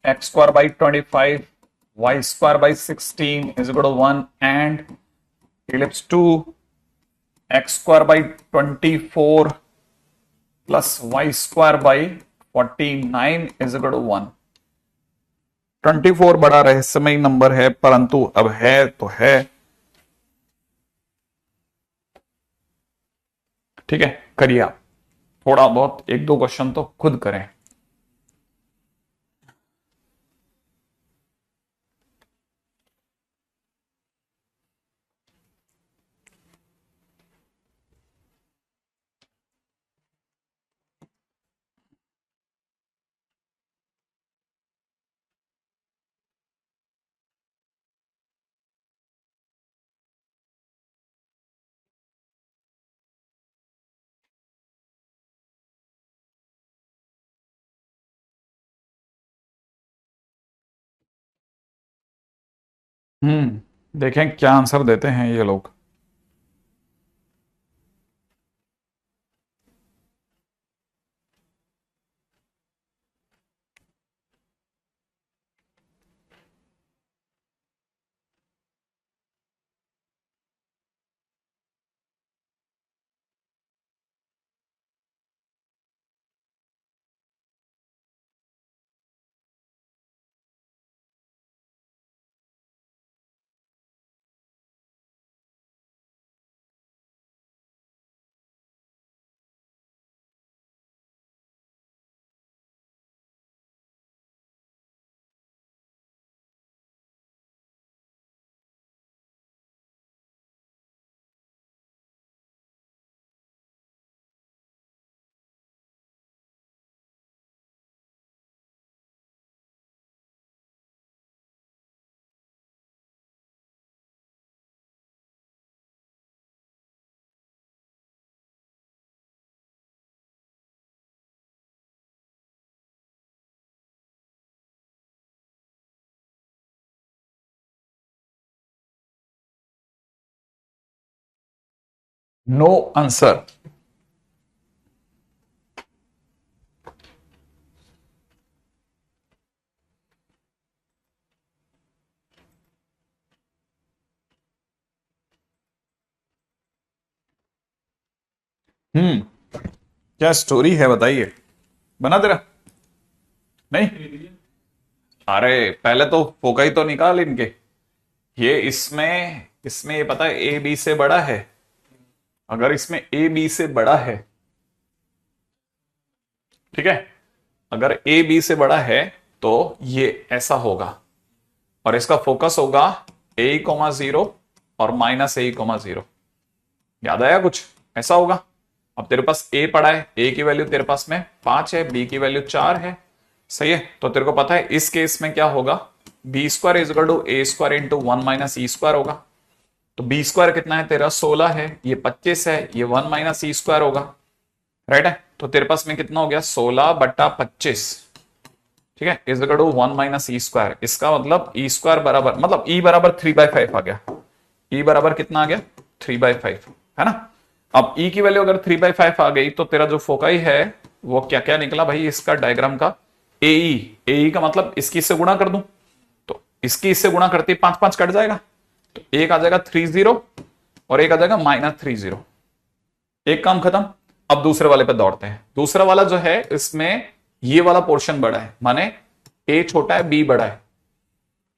x square by 25 y square by 16 is equal to 1 and ellipse 2 x square by 24 plus y square by 49 is equal to 1। 24 बड़ा रहस्यमय number है, परंतु अब है तो है। ठीक है, करिए आप, थोड़ा बहुत एक दो क्वेश्चन तो खुद करें। देखें क्या आंसर देते हैं ये लोग। No answer. क्या स्टोरी है बताइए, बना तेरा? नहीं, अरे पहले तो फोकाई तो निकाल इनके। ये इसमें इसमें ये पता है ए बी से बड़ा है। अगर इसमें ए बी से बड़ा है, ठीक है, अगर ए बी से बड़ा है तो ये ऐसा होगा, और इसका फोकस होगा ए कोमा जीरो और माइनस ए कोमा जीरो। याद आया कुछ? ऐसा होगा। अब तेरे पास ए पड़ा है, ए की वैल्यू तेरे पास में 5 है, बी की वैल्यू 4 है, सही है। तो तेरे को पता है इस केस में क्या होगा, B square is equal to A square into 1 minus E square होगा। तो बी स्क्वायर कितना है तेरा, 16 है, ये 25 है, ये 1 माइनस ई स्क्वायर होगा, राइट है। तो तेरे पास में कितना हो गया, 16/25, ठीक है, is equal to 1 minus E square. इसका मतलब ई स्क्वायर बराबर, मतलब ई बराबर 3/5 आ गया। ई बराबर कितना आ गया, 3/5, है ना। अब ई की वैल्यू अगर 3/5 आ गई तो तेरा जो फोकाई है वो क्या क्या निकला भाई, इसका डायग्राम का एई का मतलब इसकी इससे गुणा कर दूं तो इसकी इससे गुणा करते 5 कट जाएगा, तो एक आ जाएगा 30 और एक आ जाएगा -30। एक काम खत्म। अब दूसरे वाले पे दौड़ते हैं। दूसरा वाला जो है इसमें ये वाला पोर्शन बड़ा है, माने ए छोटा है बी बड़ा है,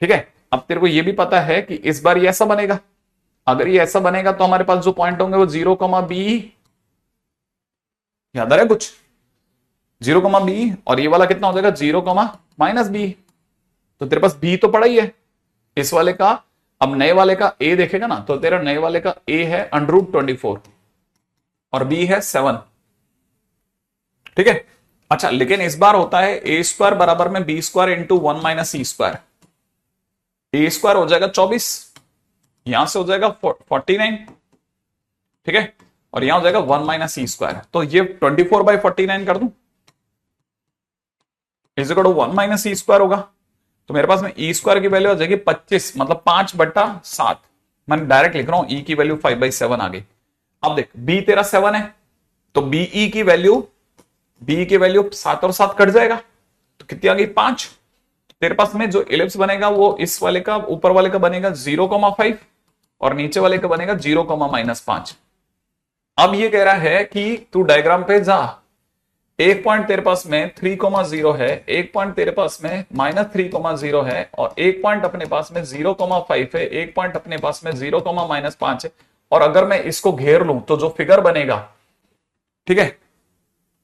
ठीक है। अब तेरे को ये भी पता है कि इस बार ये ऐसा बनेगा। अगर ये ऐसा बनेगा तो हमारे पास जो पॉइंट होंगे वो 0, बी, याद आ रहा है कुछ, 0, बी, और ये वाला कितना हो जाएगा 0, माइनस बी। तो तेरे पास बी तो पड़ा ही है इस वाले का। अब नए वाले का ए देखेगा ना, तो तेरा नए वाले का ए है √24 और बी है 7, ठीक है। अच्छा, लेकिन इस बार होता है ए स्क्वायर बराबर में B square into 1 minus E square. ए स्क्वायर हो जाएगा 24, यहां से हो जाएगा 49, ठीक है, और यहां हो जाएगा 1 माइनस ई स्क्वायर। तो ये 24/49 कर दूं, is equal to 1 minus E square होगा। तो मेरे पास में ई स्क्वायर की वैल्यू आ जाएगी 25, मतलब 5/7। मैं डायरेक्ट लिख रहा हूं, ई की वैल्यू 5/7 आ गई। अब देख बी तेरा 7 है, तो बीई की वैल्यू, बी की वैल्यू 7 और 7 कट जाएगा, तो कितनी आ गई 5। तेरे पास में जो इलिप्स बनेगा वो इस वाले का, ऊपर वाले का बनेगा 0,5 और नीचे वाले का बनेगा 0,-5। अब ये कह रहा है कि तू डायग्राम पे जा, एक पॉइंट तेरे पास में 3,0 है, एक पॉइंट तेरे पास में -3,0 है, और एक पॉइंट अपने पास में 0,5 है, एक पॉइंट अपने पास में 0,-5 है। और अगर मैं इसको घेर लूं तो जो फिगर बनेगा, ठीक है,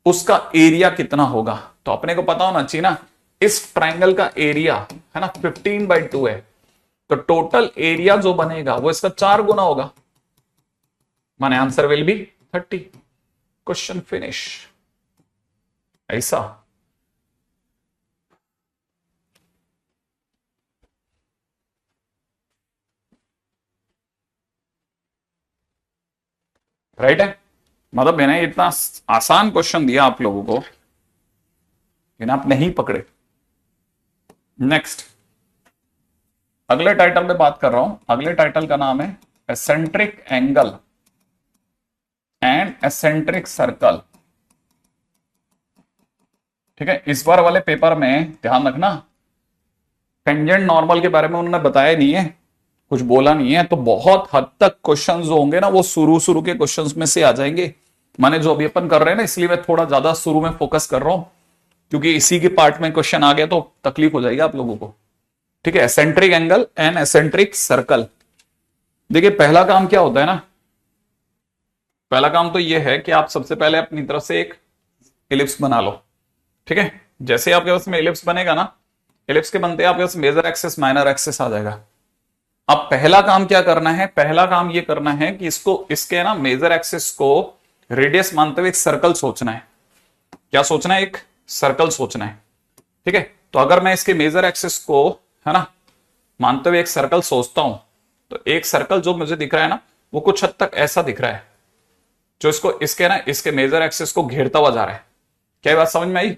उसका एरिया कितना होगा। तो अपने को पता होना चाहिए ना, इस ट्राइंगल का एरिया है ना 15/2 है, तो टोटल एरिया जो बनेगा वो इसका 4 गुना होगा, माने answer will B 30। Question finish. ऐसा राइट है। मतलब मैंने इतना आसान क्वेश्चन दिया आप लोगों को, लेकिन आप नहीं पकड़े। नेक्स्ट, अगले टाइटल पे बात कर रहा हूं। अगले टाइटल का नाम है eccentric angle and eccentric circle, ठीक है। इस बार वाले पेपर में ध्यान रखना, टेंजेंट नॉर्मल के बारे में उन्होंने बताया नहीं है, कुछ बोला नहीं है, तो बहुत हद तक क्वेश्चंस जो होंगे ना वो शुरू के क्वेश्चंस में से आ जाएंगे। माने जो अभी अपन कर रहे हैं ना, इसलिए मैं थोड़ा ज्यादा शुरू में फोकस कर रहा हूं, क्योंकि इसी के पार्ट में क्वेश्चन आ गया तो तकलीफ हो जाएगी आप लोगों को, ठीक है। Eccentric angle and eccentric circle. देखिए पहला काम क्या होता है ना, पहला काम तो यह है कि आप सबसे पहले अपनी तरफ से एक इलिप्स बना लो, ठीक है। जैसे आपके पास में इलिप्स बनेगा ना, इलिप्स के बनते आपके पास मेजर एक्सिस माइनर एक्सिस आ जाएगा। अब पहला काम क्या करना है, पहला काम ये करना है कि इसको, इसके ना मेजर एक्सिस को रेडियस मानते हुए एक सर्कल सोचना है। क्या सोचना है, एक सर्कल सोचना है, ठीक है। तो अगर मैं इसके मेजर एक्सिस को, है ना, मानते हुए एक सर्कल सोचता हूं, तो एक सर्कल जो मुझे दिख रहा है ना वो कुछ हद तक ऐसा दिख रहा है, जो इसको, इसके ना, इसके मेजर एक्सिस को घेरता हुआ जा रहा है। क्या बात समझ में आई?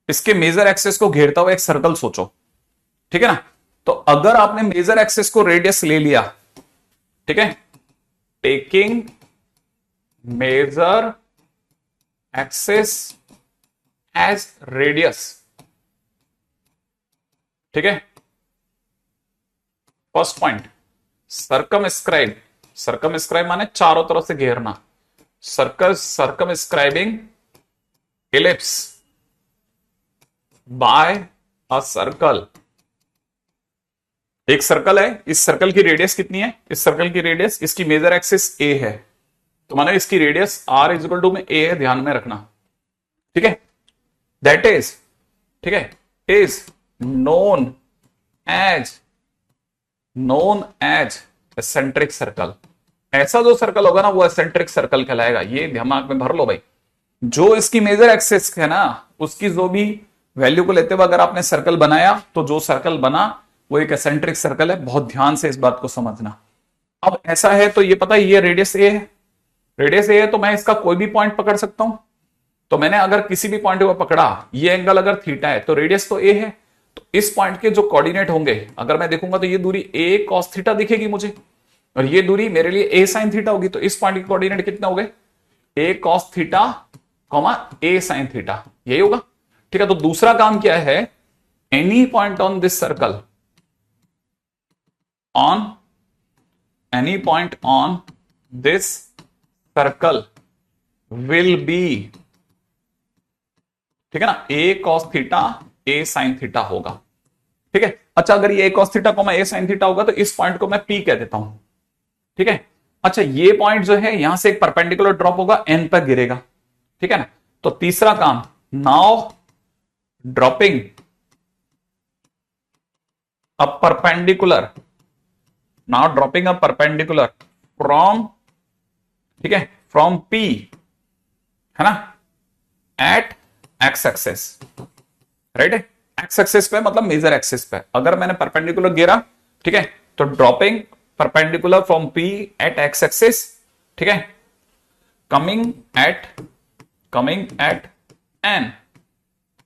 इसके मेजर एक्सिस को घेरता हुआ एक सर्कल सोचो, ठीक है ना। तो अगर आपने मेजर एक्सिस को रेडियस ले लिया, ठीक है, taking major axis as radius. ठीक है, फर्स्ट पॉइंट सर्कमस्क्राइब, सर्कमस्क्राइब माने चारों तरफ से घेरना, circumscribing ellipse by a circle. एक सर्कल है, इस सर्कल की रेडियस कितनी है, इस सर्कल की रेडियस, इसकी मेजर एक्सिस ए है, तो माने इसकी रेडियस r इक्वल टू में ए है, ध्यान में रखना। ठीक है, दैट इज, ठीक है, is known as eccentric circle. ऐसा जो सर्कल होगा ना वो एसेंट्रिक सर्कल कहलाएगा। ये दिमाग में भर लो भाई, जो इसकी मेजर एक्सिस है ना उसकी जो भी वैल्यू को लेते हुए अगर आपने सर्कल बनाया तो जो सर्कल बना वो एक एसेंट्रिक सर्कल है। बहुत ध्यान से इस बात को समझना। अब ऐसा है तो ये पता है ये रेडियस ए है, रेडियस ए है तो मैं इसका कोई भी पॉइंट पकड़ सकता हूं। तो मैंने अगर किसी भी पॉइंट को पकड़ा, ये एंगल अगर थीटा है तो रेडियस तो ए है, तो इस पॉइंट के जो कोऑर्डिनेट होंगे अगर मैं देखूंगा तो ये दूरी ए कॉस थीटा दिखेगी मुझे, और ये दूरी मेरे लिए ए साइन थीटा होगी। तो इस पॉइंट के कोऑर्डिनेट कितने हो गए, ए कॉस थीटा कॉमा ए साइन थीटा, यही होगा। ठीक है, तो दूसरा काम क्या है, any point on this circle, on any point on this circle will be, ठीक है ना, a cos theta a sin theta होगा। ठीक है, अच्छा अगर ये a cos थीटा को मैं a sin थीटा होगा तो इस पॉइंट को मैं p कह देता हूं। ठीक है, अच्छा ये पॉइंट जो है यहां से एक परपेंडिकुलर ड्रॉप होगा, n पर गिरेगा। ठीक है ना, तो तीसरा काम, now dropping a perpendicular, now dropping a perpendicular from, ठीक है, फ्रॉम P, है ना, एट एक्स एक्सिस, राइट है, एक्स एक्सिस पे मतलब मेजर एक्सिस पे अगर मैंने परपेंडिकुलर गिरा, ठीक है, तो dropping perpendicular from P at X axis, ठीक है, कमिंग एट n,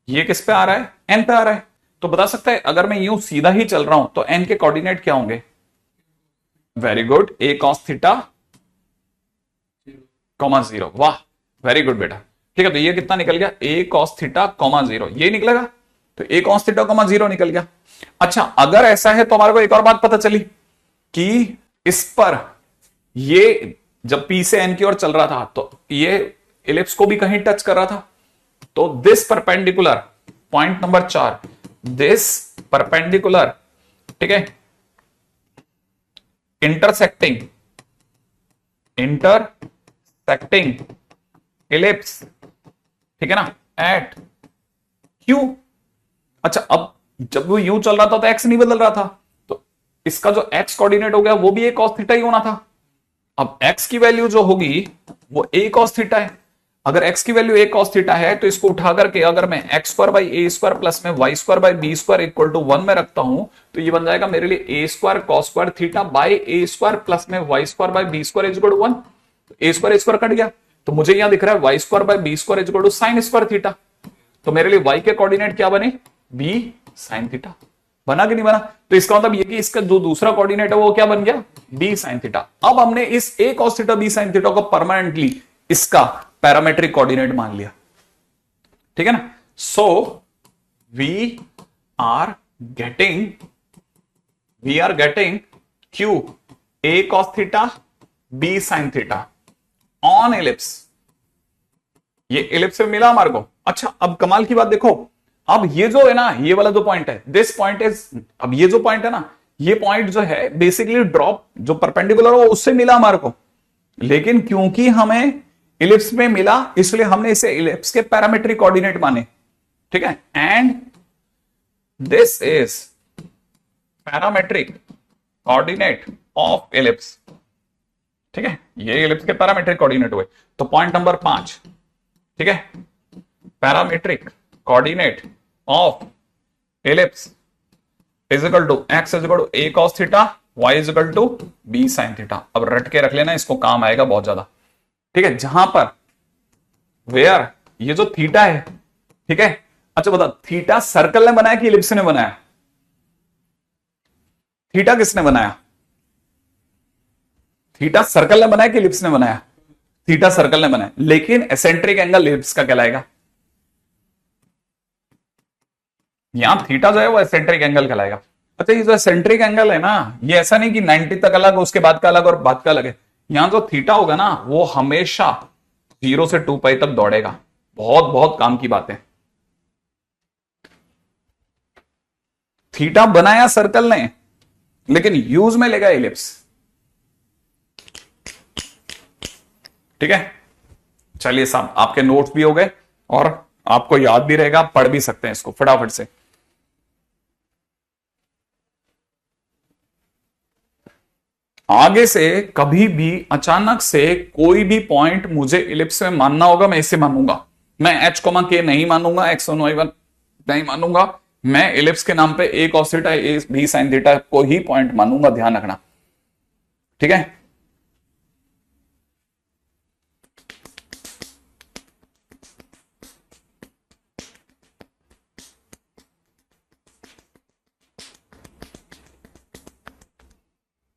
ये किस पे आ रहा है, n पे आ रहा है। तो बता सकता है अगर मैं यूं सीधा ही चल रहा हूं तो n के कोऑर्डिनेट क्या होंगे, वेरी गुड, ए कॉस थीटा कॉमा 0, वाह वेरी गुड बेटा। ठीक है, तो ये कितना निकल गया, ए कॉस थीटा कॉमा 0, ये निकलेगा, तो ए कॉस थीटा कॉमा 0 निकल गया। अच्छा अगर ऐसा है तो हमारे को एक और बात पता चली कि इस पर ये जब पी से एन की ओर चल रहा था तो ये इलिप्स को भी कहीं टच कर रहा था, तो this perpendicular, point number 4, this perpendicular, ठीक है, इंटरसेक्टिंग इलिप्स, ठीक है ना, एट क्यू। अच्छा अब जब वो यूं चल रहा था तो एक्स नहीं बदल रहा था, तो इसका जो एक्स कोऑर्डिनेट हो गया वो भी ए कॉस थीटा ही होना था। अब एक्स की वैल्यू जो होगी वो ए कॉस थीटा है। अगर एक्स की वैल्यू ए कॉस थीटा है तो इसको उठा करके अगर मैं x square by A square plus में y square by B square equal to 1 में रखता हूं तो ये बन जाएगा मेरे लिए a square cos square theta by A square plus में y square by B square equal to 1। A square cut गया तो मुझे यहां दिख रहा है Y square by B square equal to sine square theta. तो मेरे लिए वाई के कोऑर्डिनेट क्या बने, बी साइन थीटा। बना कि नहीं बना? तो इसका मतलब ये कि इसका जो दूसरा कोऑर्डिनेट है वो क्या बन गया, बी साइन थीटा। अब हमने इस a cos theta b sine theta को परमानेंटली इसका पैरामेट्रिक कोऑर्डिनेट मान लिया, ठीक है ना। So we are getting Q a cos theta b sine theta on ellipse. ये एलिप्स में मिला हमारे को। अच्छा अब कमाल की बात देखो, अब ये जो है ना, ये वाला जो पॉइंट है, दिस पॉइंट इज, अब ये जो पॉइंट है ना, ये पॉइंट जो है बेसिकली ड्रॉप जो परपेंडिकुलर हो उससे मिला हमारे को, लेकिन क्योंकि हमें इलिप्स में मिला इसलिए हमने इसे इलिप्स के पैरामेट्रिक कोऑर्डिनेट माने, ठीक है। And this is parametric coordinate of ellipse, ठीक है। ये इलिप्स के पैरामेट्रिक कोऑर्डिनेट हुए। तो पॉइंट नंबर 5, ठीक है, parametric coordinate of ellipse is equal to X is equal to A cos theta, Y is equal to B sine theta. अब रट के रख लेना, इसको काम आएगा बहुत ज्यादा, ठीक है। जहां पर वेयर ये जो थीटा है, ठीक है। अच्छा बता, थीटा सर्कल ने बनाया कि इलिप्स ने बनाया? थीटा किसने बनाया? थीटा सर्कल ने बनाया कि इलिप्स ने बनाया? थीटा सर्कल ने बनाया, लेकिन एसेंट्रिक एंगल इलिप्स का कहलाएगा। यहां थीटा जो है वो एसेंट्रिक एंगल कहलाएगा। अच्छा, ये जो एसेंट्रिक एंगल है ना, ये ऐसा नहीं कि 90 तक अलग, उसके बाद का अलग और बाद का अलग है। यहां जो थीटा होगा ना, वो हमेशा 0 से 2 पाई तक दौड़ेगा। बहुत बहुत काम की बात है। थीटा बनाया सर्कल ने, लेकिन यूज में लेगा इलिप्स। ठीक है, चलिए साहब, आपके नोट्स भी हो गए और आपको याद भी रहेगा, पढ़ भी सकते हैं इसको फटाफट से। आगे से कभी भी अचानक से कोई भी पॉइंट मुझे इलिप्स में मानना होगा, मैं इसे मानूंगा। मैं एच कोमा के नहीं मानूंगा, एक्स वन वाई वन नहीं मानूंगा। मैं इलिप्स के नाम पे a cos theta a b sine theta को ही पॉइंट मानूंगा, ध्यान रखना। ठीक है,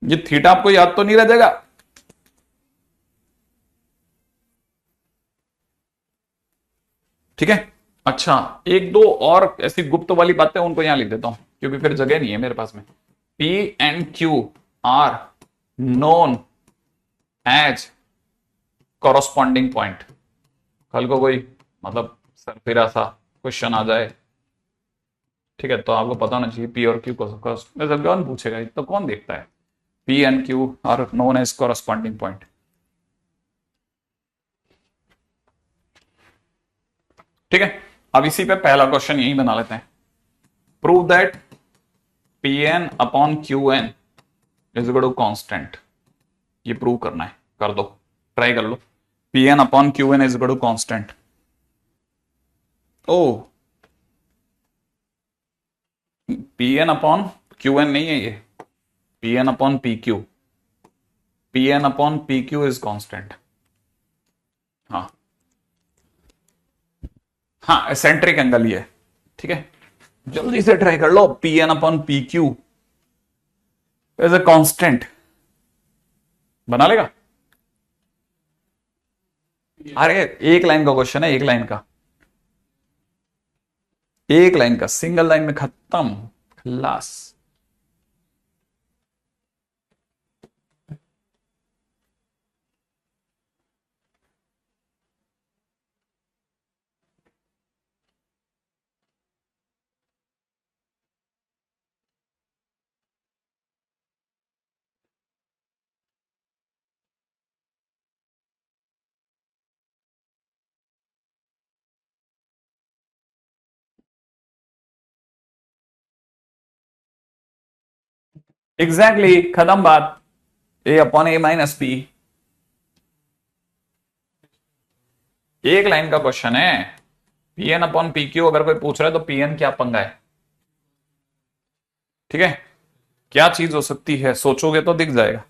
ये थीटा आपको याद तो नहीं रह जाएगा? ठीक है, अच्छा, एक दो और ऐसी गुप्त वाली बातें उनको यहां लिख देता हूं, क्योंकि फिर जगह नहीं है मेरे पास में। P and Q are known as corresponding point. कल को कोई मतलब सरफिरा सा क्वेश्चन आ जाए, ठीक है, तो आपको पता होना चाहिए P और Q को कौन पूछेगा, तो कौन देखता है। P and Q are known as corresponding point. ठीक है, अब इसी पे पहला क्वेश्चन यही बना लेते हैं। Prove that Pn upon Qn is equal to constant. ये प्रूव करना है, कर दो, ट्राई कर लो। Pn upon Qn is equal to constant. ओ, Pn अपॉन Qn नहीं है ये, Pn upon PQ। Pn upon PQ is constant. हाँ हाँ, एसेंट्रिक एंगल ही है। ठीक है, जल्दी से ट्राई कर लो। Pn upon PQ is a constant, बना लेगा? अरे एक लाइन का क्वेश्चन है, एक लाइन का, एक लाइन का, सिंगल लाइन में खत्म, खलास। एग्जैक्टली, खत्म बात। ए अपॉन ए माइनस पी, एक लाइन का क्वेश्चन है। Pn अपॉन PQ अगर कोई पूछ रहा है तो Pn क्या पंगा है? ठीक है, क्या चीज हो सकती है, सोचोगे तो दिख जाएगा।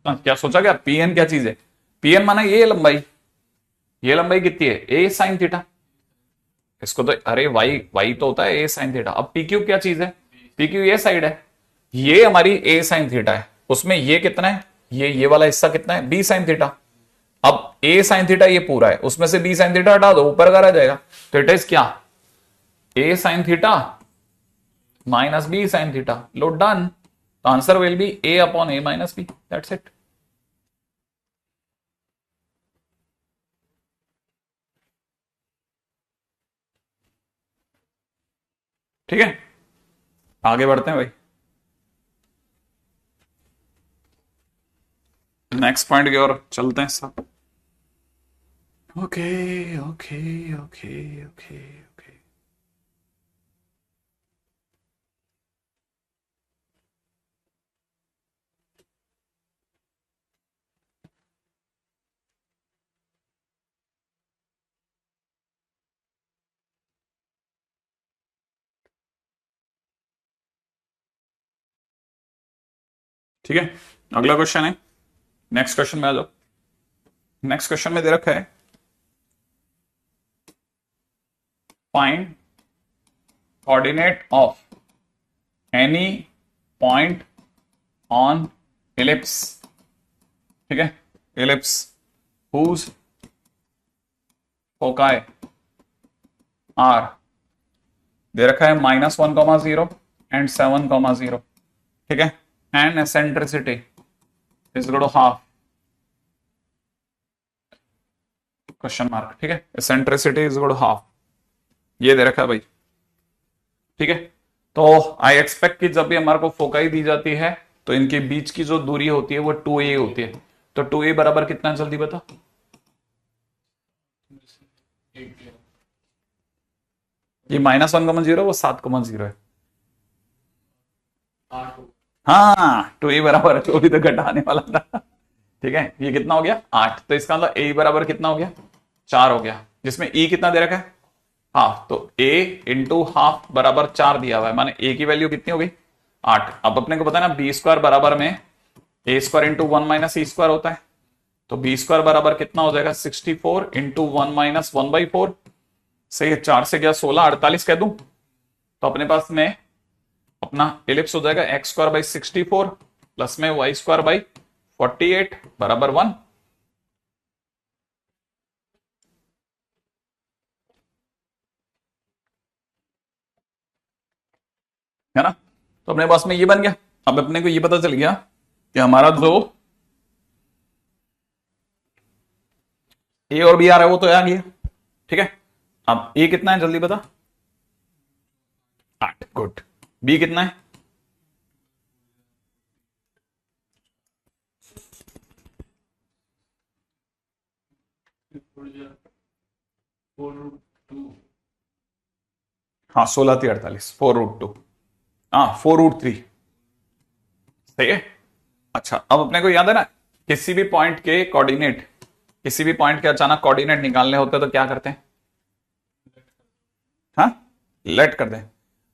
क्या सोचा, क्या Pn क्या चीज है? Pn माना ये लंबाई, ये लंबाई कितनी है? ए साइन थीटा। इसको तो अरे वाई, वाई तो होता है ए साइन थीटा। अब PQ क्या चीज है? PQ ये साइड है, ये हमारी ए साइन थीटा है, उसमें ये कितना है, ये वाला हिस्सा कितना है? B sine theta. अब ए साइन थीटा ये पूरा है, उसमें से बी साइन थीटा हटा दो, ऊपर का रह जाएगा। तो इट इज क्या? A sine theta minus b sine theta. लो done, answer will be a upon a minus b, that's it. ठीक है, आगे बढ़ते हैं भाई, नेक्स्ट पॉइंट की ओर चलते हैं सब। Okay okay okay okay okay, ठीक है, अगला क्वेश्चन है। नेक्स्ट क्वेश्चन में आ जाओ। नेक्स्ट क्वेश्चन में दे रखा है find coordinate of any point on ellipse, ठीक है, इलिप्स हुज फोकाई आर, दे रखा है -1,0 एंड 7,0, ठीक है, and eccentricity is equal to half, question mark, ठीक है, eccentricity is equal to half, ये दे रखा है भाई, ठीक है। तो आई एक्सपेक्ट कि जब भी हमारे को फोकाई दी जाती है तो इनके बीच की जो दूरी होती है वो 2a होती है, तो 2a बराबर कितना, जल्दी बता। ये -1,0 वो 7,0 है, हाँ 2a बराबर, जो भी तो घटाने वाला था, ठीक है, ये कितना हो गया 8, तो इसका मतलब a बराबर कितना हो गया 4 हो गया, जिसमें e कितना दे रखा है हाफ, तो a इंटू हाफ बराबर 4 दिया हुआ है, माने a की वैल्यू कितनी हो गई 8। अब अपने को पता है ना बी स्क्वायर बराबर में a square into 1 minus e square होता है, तो बी स्क्वायर बराबर कितना हो जाएगा 64 इंटू 1 माइनस 1/4, सही है, 4 से गया 16, 48 कह दूं, तो अपने पास में अपना एलिप्स हो जाएगा x स्क्वायर बाई 64 प्लस में y स्क्वायर बाई 48 बराबर 1, है ना। तो अपने पास में ये बन गया। अब अपने को ये पता चल गया कि हमारा जो ए और बी आ रहा है वो तो आ गया, ठीक है। अब ए कितना है जल्दी बता, 8, गुड। बी कितना है, हाँ 16×3 = 48, 4√2, हाँ 4√3, सही है। अच्छा अब अपने को याद है ना किसी भी पॉइंट के कोऑर्डिनेट, किसी भी पॉइंट के अचानक कोऑर्डिनेट निकालने होते हैं तो क्या करते हैं, हाँ लेट कर दें।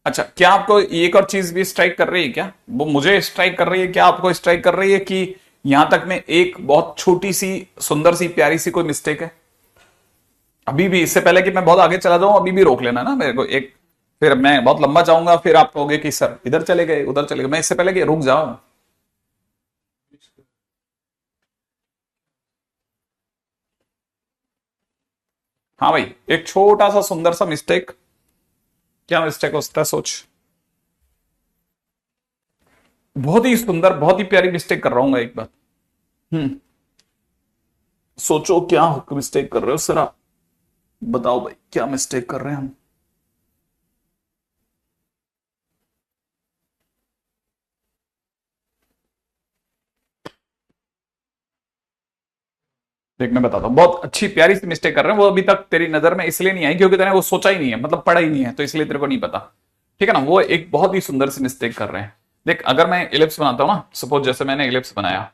अच्छा क्या आपको एक और चीज भी स्ट्राइक कर रही है क्या, वो मुझे स्ट्राइक कर रही है, क्या आपको स्ट्राइक कर रही है कि यहां तक में एक बहुत छोटी सी सुंदर सी प्यारी सी कोई मिस्टेक है। अभी भी, इससे पहले कि मैं बहुत आगे चला जाऊं, अभी भी रोक लेना ना मेरे को एक, फिर मैं बहुत लंबा जाऊंगा फिर आप कहोगे कि सर इधर चले गए उधर चले गए, मैं इससे पहले कि रुक जाओ। हाँ भाई एक छोटा सा सुंदर सा मिस्टेक, क्या मिस्टेक हो सकता है सोच, बहुत ही सुंदर बहुत ही प्यारी मिस्टेक कर रहा हूँ एक बार। सोचो क्या मिस्टेक कर रहे हो सर आप, बताओ भाई क्या मिस्टेक कर रहे हैं हम। देख मैं बताता हूँ, बहुत अच्छी प्यारी सी मिस्टेक कर रहे हैं, वो अभी तक तेरी नजर में इसलिए नहीं आई क्योंकि तेने वो सोचा ही नहीं है, मतलब पढ़ा ही नहीं है, तो इसलिए तेरे को नहीं पता, ठीक है ना। वो एक बहुत ही सुंदर सी मिस्टेक कर रहे हैं। देख अगर मैं इलिप्स बनाता हूं ना, सपोज जैसे मैंने इलिप्स बनाया,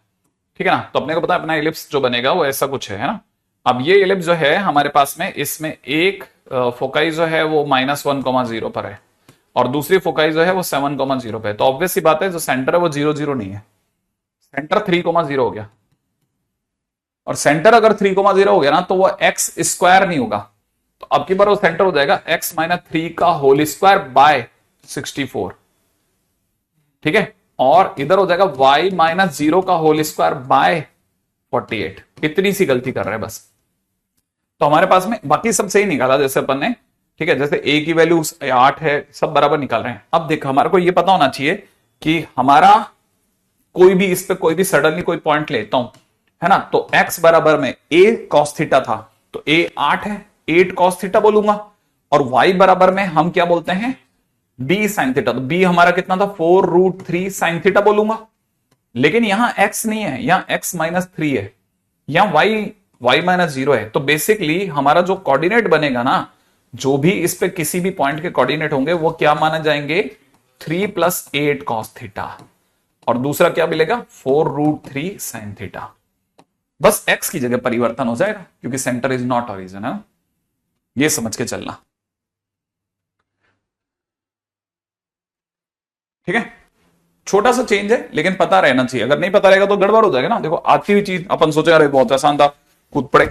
ठीक है ना, तो अपने को पता है अपना इलिप्स जो बनेगा वो ऐसा कुछ है ना। अब ये इलिप्स जो है हमारे पास में, इसमें एक फोकाई जो है वो -1,0 पर है और दूसरी फोकाई जो है वो 7,0 पे है, तो ऑब्वियस सी बात है जो सेंटर है वो 0,0 नहीं है, सेंटर 3,0 हो गया। और सेंटर अगर 3,0 हो गया ना तो वो एक्स स्क्वायर नहीं होगा, तो अब की बार वो सेंटर हो जाएगा x-3 का होल स्क्वायर बाय 64, ठीक है। और इधर हो जाएगा y-0 का होल स्क्वायर बाय 48, इतनी सी गलती कर रहे हैं बस। तो हमारे पास में बाकी सब सही निकाला जैसे अपन ने, ठीक है, जैसे a की वैल्यू 8 है, सब बराबर निकाल रहे हैं। अब देख हमारे को ये पता होना चाहिए कि हमारा कोई भी इस पे कोई भी सडनली कोई पॉइंट लेता हूं, है ना, तो x बराबर में a cos थीटा था तो a 8 है, 8 cos थीटा बोलूंगा, और y बराबर में हम क्या बोलते हैं b sin थीटा, तो b हमारा कितना था 4√3 sin थीटा बोलूंगा। लेकिन यहां x नहीं है, यहां x-3 है, यहां y-0 है, तो बेसिकली हमारा जो कोऑर्डिनेट बनेगा ना, जो भी इस पे किसी भी पॉइंट के कोऑर्डिनेट होंगे वो क्या माने जाएंगे 3 + 8 cos थीटा, और दूसरा क्या मिलेगा 4√3 sin थीटा। बस x की जगह परिवर्तन हो जाएगा क्योंकि सेंटर इज नॉट ओरिजिन, है ना, ये समझ के चलना, ठीक है। छोटा सा चेंज है लेकिन पता रहना चाहिए, अगर नहीं पता रहेगा तो गड़बड़ हो जाएगा ना। देखो आती हुई चीज अपन सोचे अरे बहुत आसान था, कूद पड़े।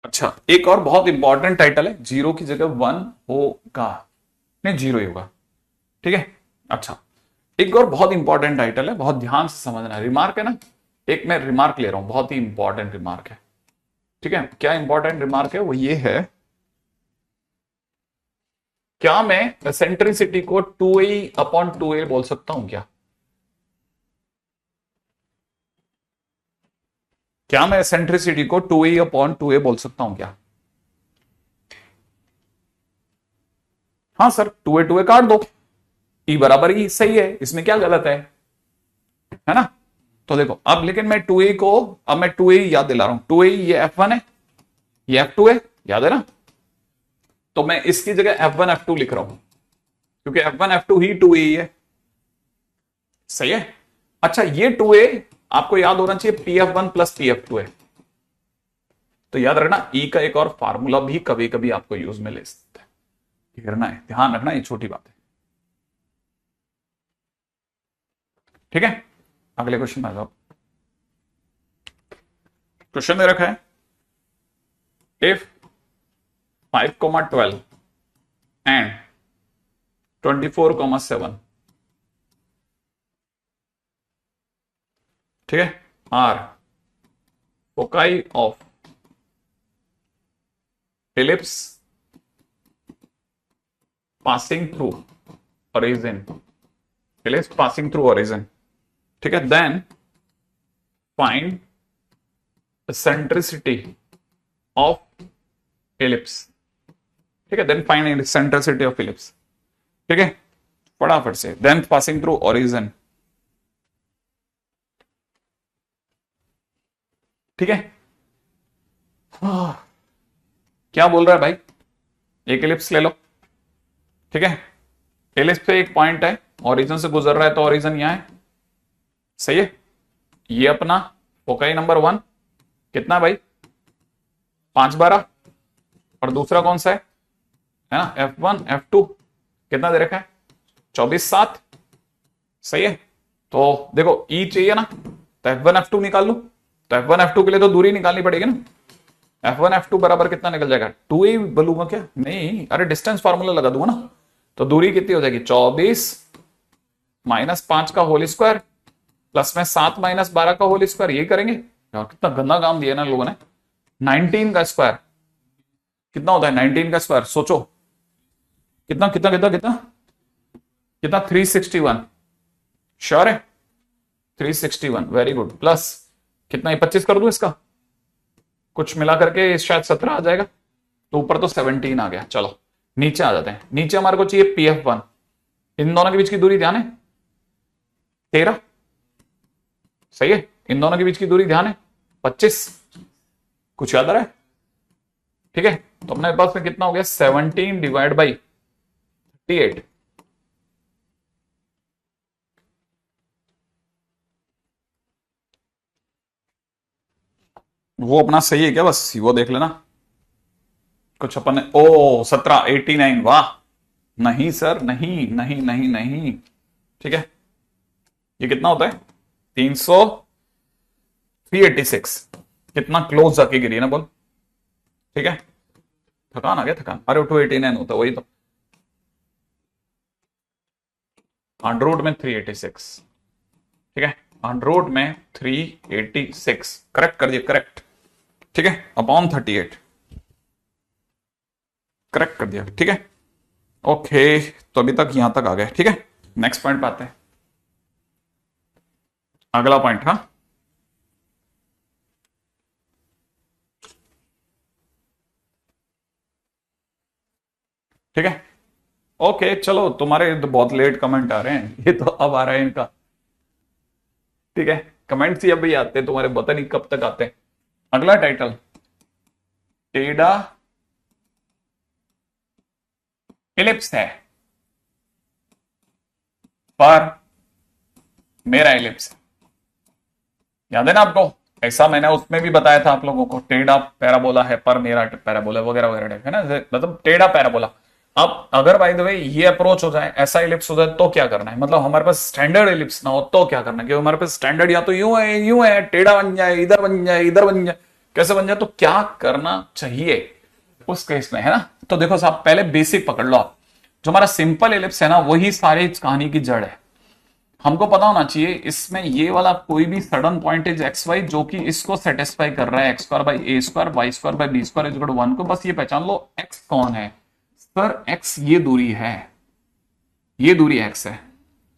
अच्छा, एक और बहुत इंपॉर्टेंट टाइटल है, जीरो की जगह वन होगा, नहीं जीरो ही होगा, ठीक है। अच्छा, एक और बहुत इंपॉर्टेंट टाइटल है, बहुत ध्यान से समझना है, रिमार्क है ना, एक मैं रिमार्क ले रहा हूं, बहुत ही इंपॉर्टेंट रिमार्क है, ठीक है। क्या इंपॉर्टेंट रिमार्क है, वो ये है, क्या मैं एसेंट्रिसिटी को 2a/2a बोल सकता हूं क्या मैं एसेंट्रिसिटी को 2a/2a बोल सकता हूं क्या? हाँ सर, 2a काट दो, ई बराबर ई, सही है, इसमें क्या गलत है ना। तो देखो अब, लेकिन मैं 2a को, अब मैं 2a याद दिला रहा हूं, 2a ये f1 है, ये f2 है, याद है ना। तो मैं इसकी जगह f1 f2 लिख रहा हूं, क्योंकि f1 f2 ही 2a ही है, सही है। अच्छा, ये 2a आपको याद होना चाहिए pf1 प्लस pf2 है। तो याद रखना, ई का एक और फार्मूला भी कभी कभी आपको यूज में ले सकते हैं, ये करना है, ध्यान रखना, ये छोटी बात है, ठीक है। अगले क्वेश्चन में आ जाओ। क्वेश्चन दे रखा है, इफ 5,12 एंड 24,7, ठीक है, are foci of ellipse passing through origin, ellipse passing through origin, ठीक है, then find eccentricity of ellipse, ठीक है, then find eccentricity of ellipse, ठीक है, फटाफट से, then passing through origin, ठीक है। क्या बोल रहा है भाई, एक एलिप्स ले लो, ठीक है, एलिप्स पे एक पॉइंट है, ओरिजिन से गुजर रहा है, तो ओरिजिन यहां है, सही है। ये अपना फोकाई नंबर 1 कितना भाई, 5/12, और दूसरा कौन सा है ना, f1 f2 कितना दे रखा है, 24/7, सही है। तो देखो ई चाहिए ना, तो f1 f2 निकाल लो, तो f1 f2 के लिए तो दूरी निकालनी पड़ेगी ना, f1 f2 बराबर कितना निकल जाएगा, 2a बोलूंगा क्या, नहीं, अरे डिस्टेंस फार्मूला लगा दूंगा ना, तो दूरी कितनी हो जाएगी, 24 माइनस 5 का होल स्क्वायर प्लस में 7 माइनस 12 का होल स्क्वायर, यही करेंगे यार, कितना गंदा काम दिया ना लोगों ने। 19 का स्क्वायर कितना होता है, 19 का स्क्वायर सोचो, कितना कितना कितना कितना कितना, 361, श्योर है, 361, वेरी गुड, प्लस कितना, 25 कर दूं इसका, कुछ मिला करके शायद 17 आ जाएगा, तो ऊपर तो 17 आ गया। चलो नीचे आ जाते हैं, नीचे हमारे को चाहिए pf1, इन दोनों के बीच की दूरी ध्यान है 13, सही है, इन दोनों के बीच की दूरी ध्यान है 25, कुछ याद आ रहा है, ठीक है। तो अपने पास में कितना हो गया, 17 डिवाइड बाई 38, वो अपना सही है क्या, बस वो देख लेना, कुछ अपन ने, ओ 17 89, वाह, नहीं सर, नहीं नहीं नहीं नहीं, ठीक है, ये कितना होता है 386, कितना क्लोज जाके गिरी ना बोल, ठीक है, थकान आ गया, थकान, अरे 289 होता वही तो, अंडररूट में 386, ठीक है, अंडररूट में 386, करेक्ट कर दिया, करेक्ट, ठीक है, अपॉन 38, करेक्ट कर दिया, ठीक है, ओके। तो अभी तक यहां तक आ गए, ठीक है, नेक्स्ट पॉइंट पे आते हैं, अगला पॉइंट, हाँ, ठीक है, ओके, चलो, तुम्हारे तो बहुत लेट कमेंट आ रहे हैं, ये तो अब आ रहे हैं इनका, ठीक है, कमेंट्स ही अभी आते हैं तुम्हारे, पता नहीं कब तक आते हैं। अगला टाइटल, टेढ़ा इलिप्स है पर मेरा इलिप्स है, याद है ना आपको, ऐसा मैंने उसमें भी बताया था आप लोगों को, टेढ़ा पैराबोला है पर मेरा पैराबोला वगैरह वगैरह, है ना, मतलब टेढ़ा पैराबोला। अब अगर बाय द वे ये अप्रोच हो जाए, ऐसा इलिप्स हो जाए, तो क्या करना है, मतलब हमारे पास स्टैंडर्ड इलिप्स ना हो तो क्या करना है, क्योंकि हमारे पास स्टैंडर्ड या तो यूं है टेढ़ा बन जाए, इधर बन जाए, इधर बन जाए, कैसे बन जाए, तो क्या करना चाहिए उस केस में, है ना। तो देखो साहब, पहले बेसिक पकड़ लो आप, जो हमारा सिंपल एलिप्स है ना, वही सारे इस कहानी की जड़ है। हमको पता होना चाहिए इसमें ये वाला कोई भी सडन पॉइंट इज एक्स वाई जो कि इसको सेटिस्फाई कर रहा है, x square by A square Y square by B square is 1 को। बस ये पहचान लो एक्स कौन है सर, एक्स ये दूरी है, ये दूरी एक्स है,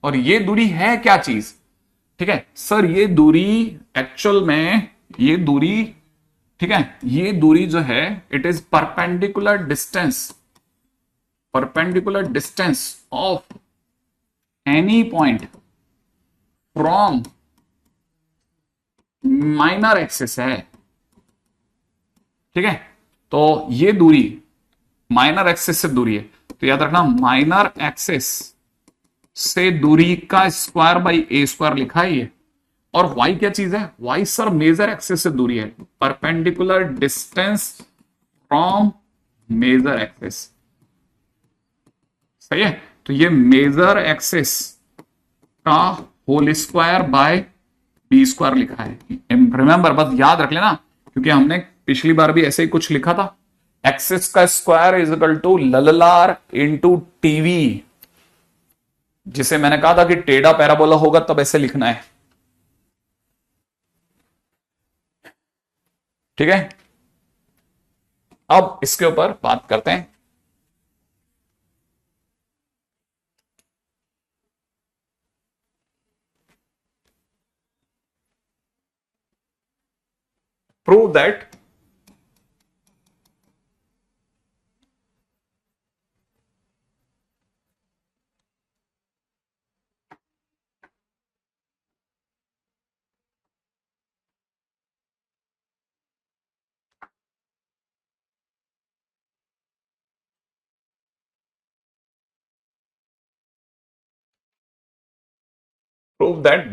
और ये दूरी है क्या चीज, ठीक है सर, ये दूरी एक्चुअल में ये दूरी, ठीक है, ये दूरी जो है it is perpendicular distance of any point from minor axis है, ठीक है। तो ये दूरी माइनर एक्सिस से दूरी है, तो याद रखना माइनर एक्सिस से दूरी का स्क्वायर बाई ए स्क्वायर लिखा है ये। और y क्या चीज है, y सर मेजर एक्सिस से दूरी है, perpendicular distance from major axis, सही है। तो ये मेजर एक्सिस का whole square by B square लिखा है, रिमेंबर, बस याद रख लेना, क्योंकि हमने पिछली बार भी ऐसे ही कुछ लिखा था, एक्सिस का स्क्वायर इज इक्वल टू लललार इंटू टीवी, जिसे मैंने कहा था कि टेढ़ा पैराबोला होगा तब ऐसे लिखना है, ठीक है। अब इसके ऊपर बात करते हैं। Prove that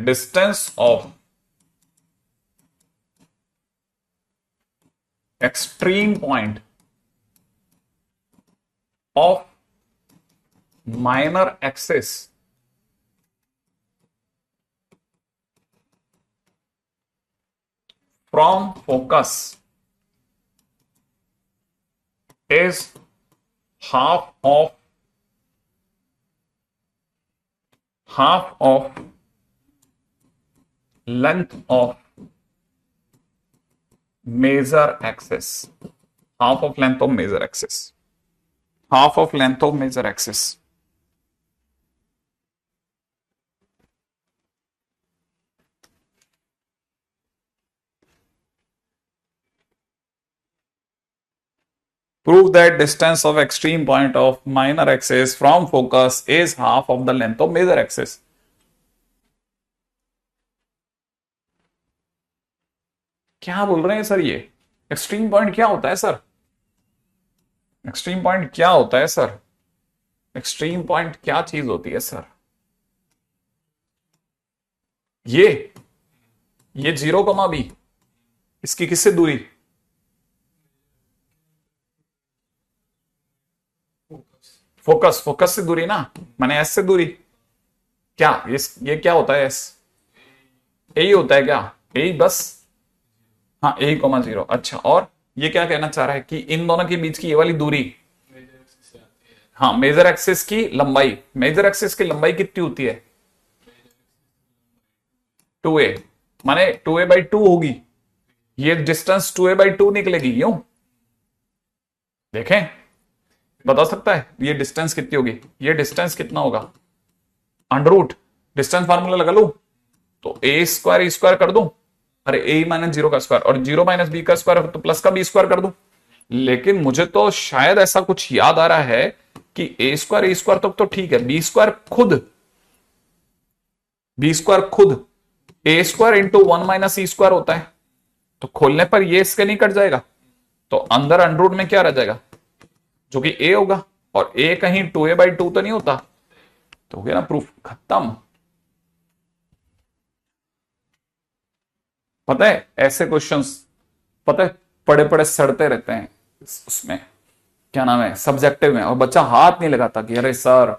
distance of extreme point of minor axis from focus is half of length of major axis, half of length of major axis, half of length of major axis. Prove that distance of extreme point of minor axis from focus is half of the length of major axis. क्या बोल रहे हैं sir, ये extreme point क्या होता है sir, extreme point क्या होता है सर, एक्सट्रीम पॉइंट क्या चीज होती है सर, ये 0,b इसकी किससे दूरी, फोकस से दूरी ना, माने एस से दूरी, क्या ये क्या होता है, एस यही होता है क्या, यही बस, हाँ a,0। अच्छा, और ये क्या कहना चाह रहा है कि इन दोनों के बीच की ये वाली दूरी, हाँ मेजर एक्सिस की लंबाई, मेजर एक्सिस की लंबाई कितनी होती है 2a, माने 2a/2 होगी, ये डिस्टेंस 2a/2 निकलेगी, यूं देखें, बता सकता है ये डिस्टेंस कितनी होगी, ये डिस्टेंस कितना होगा, अंडर डिस्टेंस फार्मूला लगा लू, तो a स्क्वायर ई स्क्वायर कर दूं, अरे a माइनस 0 का स्क्वायर, और 0 माइनस b का स्क्वायर तो प्लस का b स्क्वायर कर दूं। लेकिन मुझे तो शायद ऐसा कुछ याद आ रहा है कि a स्क्वायर ए स्क्वायर तक तो ठीक है, b स्क्वायर खुद a square into 1 minus E square होता है, तो खोलने पर ये इसके नहीं कट जाएगा, तो अंदर अंडर में क्या रह जाएगा, जो कि a होगा, और a कहीं 2a/2 तो नहीं होता, तो हो गया ना प्रूफ खत्म। पता है ऐसे क्वेश्चंस, पता है पड़े सड़ते रहते हैं उसमें, क्या नाम है, सब्जेक्टिव में, और बच्चा हाथ नहीं लगाता कि अरे सर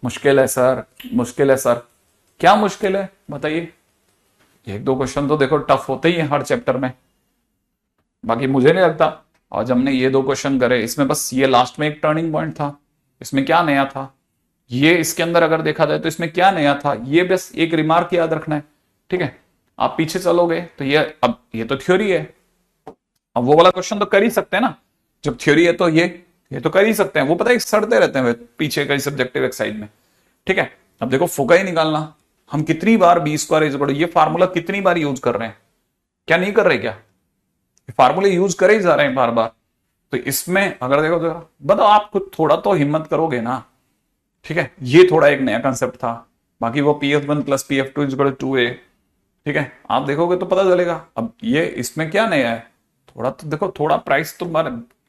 मुश्किल है सर, मुश्किल है सर, क्या मुश्किल है बताइए, 1-2 क्वेश्चन तो देखो टफ होते ही है हर चैप्टर में, बाकी मुझे नहीं लगता। और जब हमने ये 2 क्वेश्चन करे, इसमें बस ये लास्ट में एक टर्निंग पॉइंट था। इसमें क्या नया था, ये इसके अंदर अगर देखा जाए तो इसमें क्या नया था, ये बस एक रिमार्क याद रखना है। ठीक है, आप पीछे चलोगे तो ये, अब ये तो थ्योरी है, अब वो वाला क्वेश्चन तो कर ही सकते हैं ना। जब थ्योरी है तो ये तो कर ही सकते हैं। वो पता है सड़ते रहते हैं पीछे कई सब्जेक्टिव एक्सरसाइज में। ठीक है, अब देखो फोका ही निकालना, हम कितनी बार b square is equal to, ये फार्मूला कितनी बार यूज कर रहे हैं, क्या नहीं कर रहे, क्या फार्मूले यूज करे ही जा रहे हैं बार बार। तो इसमें अगर देखो तो बताओ, आप खुद थोड़ा तो हिम्मत करोगे ना। ठीक है, ये थोड़ा एक नया कंसेप्ट था, बाकी वो PF1 plus PF2 is equal to 2A। ठीक है, आप देखोगे तो पता चलेगा। अब ये इसमें क्या नया है, थोड़ा तो देखो, थोड़ा प्राइस तो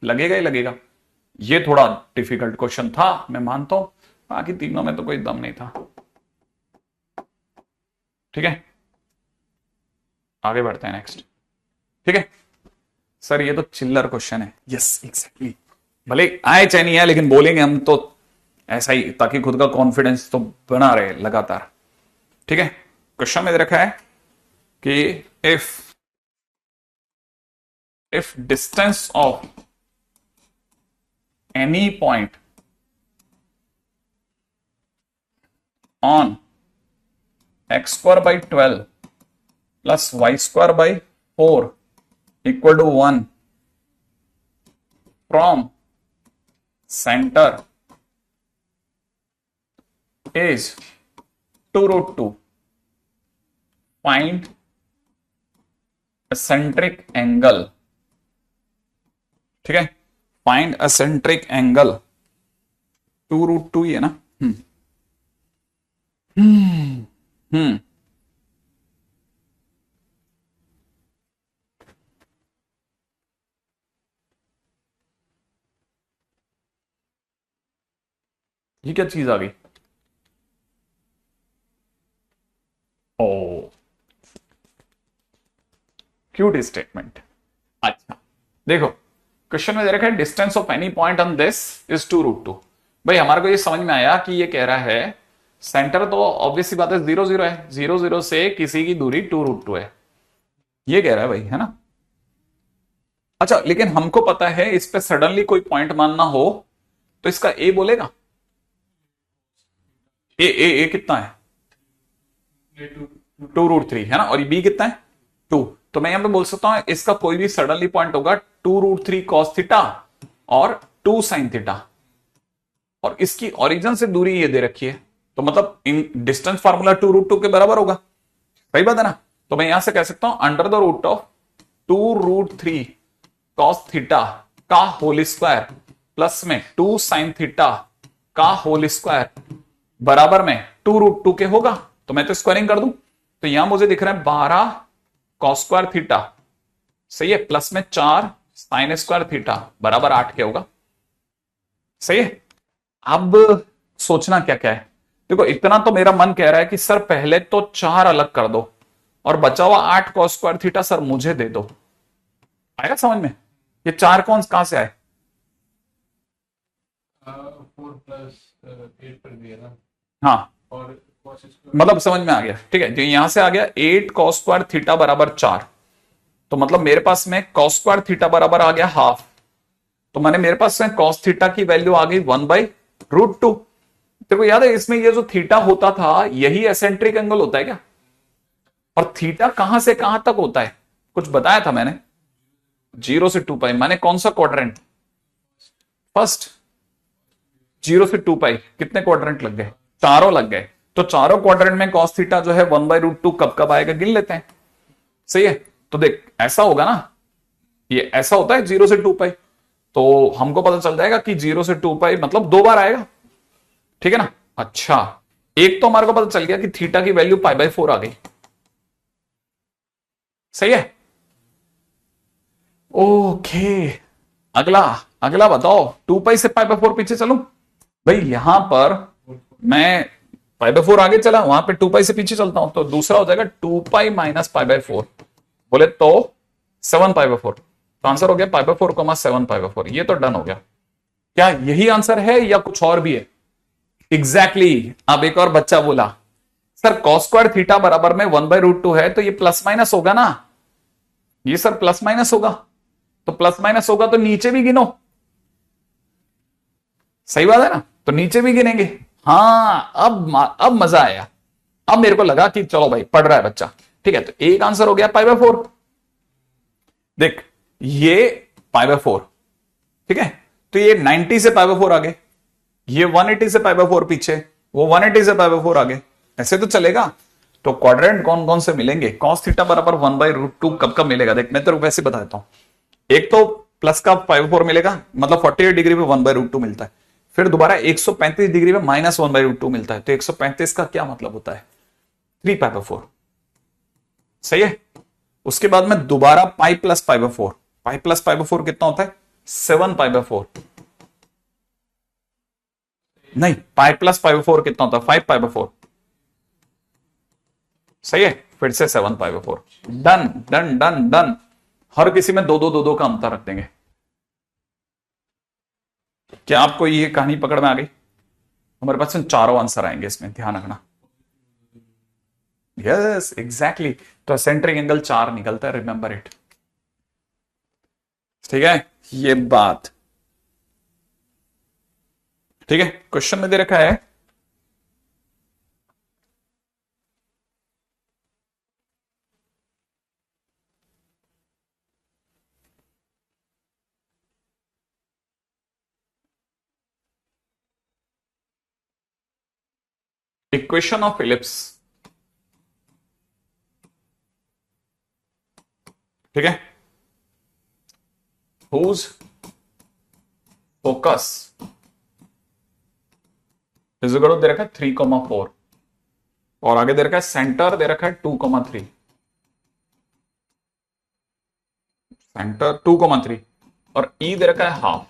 लगेगा ही लगेगा। ये थोड़ा डिफिकल्ट क्वेश्चन था, मैं मानता हूं, बाकी तीनों में तो कोई दम नहीं था। ठीक है, आगे बढ़ते हैं नेक्स्ट। ठीक है सर, ये तो चिल्लर क्वेश्चन है। यस एग्जैक्टली, भले आए चाहे नहीं आए, लेकिन बोलेंगे हम तो ऐसा ही, ताकि खुद का कॉन्फिडेंस तो बना रहे लगातार। ठीक है, क्वेश्चन में दे रखा है कि if distance of any point on x² / 12 plus y² / 4 equal to 1 from center is 2√2, find eccentric angle। ठीक है, फाइंड एसेंट्रिक एंगल, 2√2 ही है ना। ये क्या चीज आ गई, ओ क्यूट स्टेटमेंट। अच्छा देखो, क्वेश्चन में दे रखा है distance of any point on this is 2√2। भाई हमारे को ये समझ में आया कि ये कह रहा है सेंटर तो ऑब्वियस सी बात है 0 0 है, 0 0 से किसी की दूरी 2√2 है, ये कह रहा है भाई, है ना। अच्छा, लेकिन हमको पता है इस पे सडनली कोई पॉइंट मानना हो तो इसका ए बोलेगा, ए कितना है, 2√3 है ना, और ये बी कितना है 2। तो मैं यहां पे बोल सकता हूं इसका कोई भी सडनली पॉइंट होगा 2√3 cos थीटा और 2 sin थीटा, और इसकी ओरिजिन से दूरी ये दे रखी है, तो मतलब इन डिस्टेंस फार्मूला 2√2 के बराबर होगा। सही बात है ना। तो मैं यहां से कह सकता हूं under the root of 2√3 cos theta का होल स्क्वायर प्लस में 2 sin थीटा का होल स्क्वायर बराबर में 2√2 के होगा। तो मैं तो स्क्वायरिंग कर दूं, तो यहां मुझे दिख रहा है 12 cos² थीटा, सही है, प्लस में 4 sin² थीटा बराबर 8 के होगा। सही है। अब सोचना क्या क्या है, देखो इतना तो मेरा मन कह रहा है कि सर पहले तो 4 अलग कर दो और बचा हुआ 8 cos² थीटा सर मुझे दे दो। आया समझ में, ये 4 कौन कहां से आए, 4 + 8 पर दिया ना, हाँ, और मतलब समझ में आ गया। ठीक है, जो यहां से आ गया 8 cos² थीटा बराबर 4, तो मतलब मेरे पास में cos² थीटा बराबर आ गया हाफ, तो मैंने मेरे पास में cos थीटा की वैल्यू आ गई 1/√2। देखो याद है इसमें ये जो थीटा होता था यही एसेंट्रिक एंगल होता है क्या, और थीटा कहां से कहां तक होता है कुछ बताया था मैंने, 0 से 2π, माने कौन सा क्वाड्रेंट, फर्स्ट। 0 से 2π कितने क्वाड्रेंट लग गए, चारों लग गए। तो चारों क्वाड्रेंट में cos थीटा जो है 1/√2 कब कब आएगा गिन लेते हैं। सही है, तो देख ऐसा होगा ना, ये ऐसा होता है 0 से 2π, तो हमको पता चल जाएगा कि 0 से 2π मतलब 2 बार आएगा। ठीक है ना। अच्छा, एक तो हमारे को पता चल गया कि थीटा की वैल्यू π/4 आ गई। सही है। ओके, अगला बताओ, 2π से π/4 पीछे चलूं भाई, यहां पर मैं π/4 आगे चला, वहां पे 2π से पीछे चलता हूं, तो दूसरा हो जाएगा 2π - π/4, बोले तो 7π/4। तो आंसर हो गया π/4, 7π/4। ये तो डन हो गया। क्या यही आंसर है या कुछ और भी है? एग्जैक्टली। अब एक और बच्चा बोला सर cos² थीटा बराबर में 1/√2 है, तो ये प्लस माइनस होगा ना, ये सर प्लस माइनस होगा। तो प्लस माइनस होगा तो नीचे भी गिनो, सही बात है ना, तो नीचे भी गिनेंगे। हाँ अब मजा आया, अब मेरे को लगा कि चलो भाई पढ़ रहा है बच्चा, ठीक है। तो एक आंसर हो गया π/4। देख ये π/4, ठीक है, तो ये 90 से π/4 आगे, ये 180 से π/4 पीछे, वो 180 से π/4 आगे, ऐसे तो चलेगा। तो क्वाड्रेंट कौन कौन से मिलेंगे? cos थीटा बराबर 1/√2 कब कब मिलेगा? देख मैं तेरे को वैसे बता देता हूं। एक तो प्लस का π/4 मिलेगा, मतलब 48 डिग्री पे 1/√2 मिलता है, फिर दोबारा 135 डिग्री में -1/√2 मिलता है। तो 135 का क्या मतलब होता है? 3π/4, सही है। उसके बाद में दोबारा पाई प्लस π/4, पाई प्लस π/4 कितना होता है? 7π/4, नहीं पाई प्लस π/4 कितना होता है? 5π/4, सही है। फिर से 7π/4। Done done done done. हर किसी में दो दो का अंतर रख देंगे। क्या आपको ये कहानी पकड़ में आ गई? हमारे पास चारों आंसर आएंगे इसमें, ध्यान रखना। यस एग्जैक्टली, तो सेंट्रिक एंगल 4 निकलता है, रिमेंबर इट, ठीक है। ये बात ठीक है। क्वेश्चन में दे रखा है इक्वेशन ऑफ इलिप्स, ठीक है, whose focus is equal to दे रखा है 3,4 और आगे दे रखा है सेंटर दे रखा है 2,3, सेंटर 2,3 और ई दे रखा है हाफ।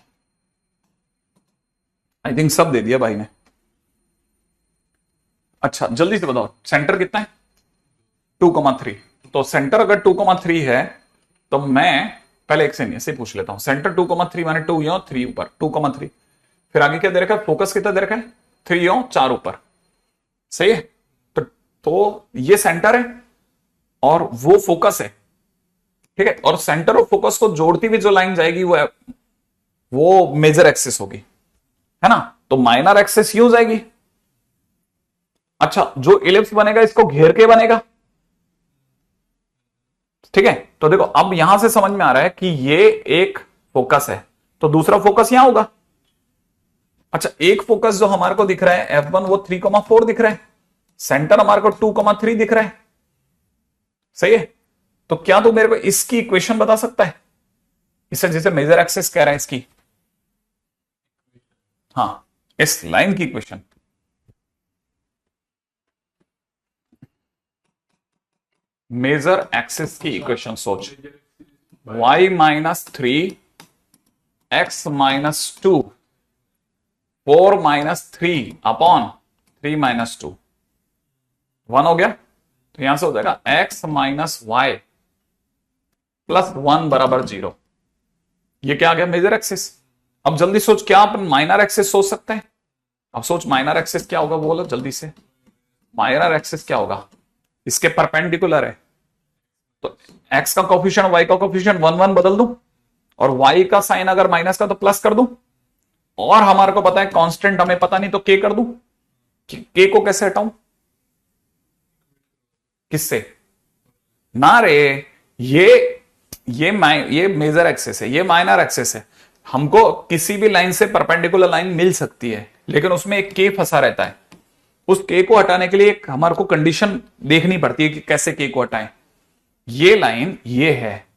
आई थिंक सब दे दिया भाई ने। अच्छा जल्दी से बताओ सेंटर कितना है? 2,3। तो सेंटर अगर 2,3 है तो मैं पहले एक से पूछ लेता हूं। सेंटर 2,3 माने 2 या 3 ऊपर 2,3, फिर आगे क्या दे रखा है? फोकस कितना दे रखा है? 3 या 4 ऊपर, सही है। तो ये सेंटर है और वो फोकस है, ठीक है। और सेंटर और फोकस को जोड़ती हुई जो लाइन जाएगी वो मेजर एक्सिस होगी, है ना। तो माइनर एक्सिस यूं जाएगी। अच्छा जो इलिप्स बनेगा इसको घेर के बनेगा, ठीक है। तो देखो अब यहां से समझ में आ रहा है कि ये एक फोकस है, तो दूसरा फोकस यहां होगा। अच्छा एक फोकस जो हमारे को दिख रहा है F1 वो 3,4 दिख रहा है, सेंटर हमारे को 2,3 दिख रहा है, सही है। तो क्या तू मेरे को इसकी इक्वेशन बता सकता है? इसे जैसे मेजर एक्सिस कह रहा है इसकी, हाँ इस लाइन की इक्वेशन। मेजर एक्सिस की इक्वेशन सोच, y -3 x -2 4 -3 अपॉन 3 -2 1 हो गया। तो यहां से हो जाएगा x -y प्लस 1 बराबर 0। ये क्या आ गया? Major axis. अब जल्दी सोच क्या अपन माइनर एक्सिस सोच सकते हैं? अब सोच माइनर एक्सिस क्या होगा, बोलो जल्दी से। माइनर एक्सिस क्या होगा? इसके परपेंडिकुलर है, तो x का कोफिशिएंट y का कोफिशिएंट 1 1 बदल दूं और y का साइन अगर माइनस का तो प्लस कर दूं, और हमारे को पता है कांस्टेंट हमें पता नहीं तो k कर दूं। k को कैसे हटाऊं? किससे? ना रे, ये मेजर एक्सिस है, ये माइनर एक्सिस है। हमको किसी भी लाइन से परपेंडिकुलर लाइन मिल सकती है, लेकिन उसमें एक k फंसा रहता है। उस k को हटाने के लिए एक हमारे को कंडीशन देखनी पड़ती है कि कैसे k को हटाएं। ये लाइन ये है,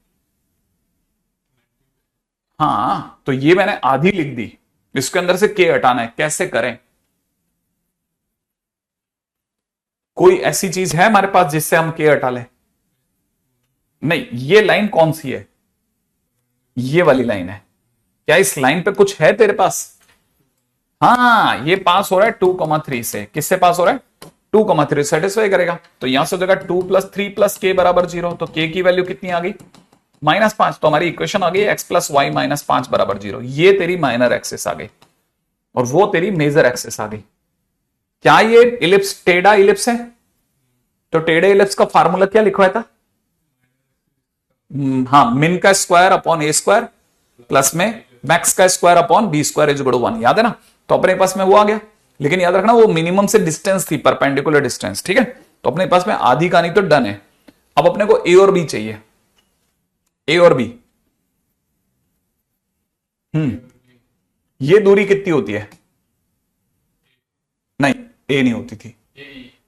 हाँ तो ये मैंने आधी लिख दी, इसके अंदर से k हटाना है, कैसे करें? कोई ऐसी चीज है हमारे पास जिससे हम k हटा लें? नहीं। ये लाइन कौन सी है? ये वाली लाइन है। क्या इस लाइन पे कुछ है तेरे पास? हाँ ये पास हो रहा है 2,3 से। किससे पास हो रहा है? 2,3 सेटिस्फाई करेगा। तो यहां से हो जाएगा 2 + 3 + k बराबर 0। तो k की वैल्यू कितनी आ गई? -5। तो हमारी इक्वेशन आ गई x + y - 5 बराबर 0। ये तेरी माइनर एक्सिस आ गई और वो तेरी मेजर एक्सिस आ गई। क्या ये इलिप्स टेढ़ा इलिप्स है? तो टेढ़े इलिप्स का फार्मूला क्या लिखवाया था? हाँ, मिन का square upon A square plus में मैक्स का square upon B square is equal to 1, याद है ना। तो अपने पास में वो आ गया, लेकिन याद रखना वो मिनिमम से डिस्टेंस थी, परपेंडिकुलर डिस्टेंस, ठीक है। तो अपने पास में आधी कहानी तो डन है। अब अपने को ए और बी चाहिए, ए और बी। ये दूरी कितनी होती है? नहीं, ए नहीं होती थी,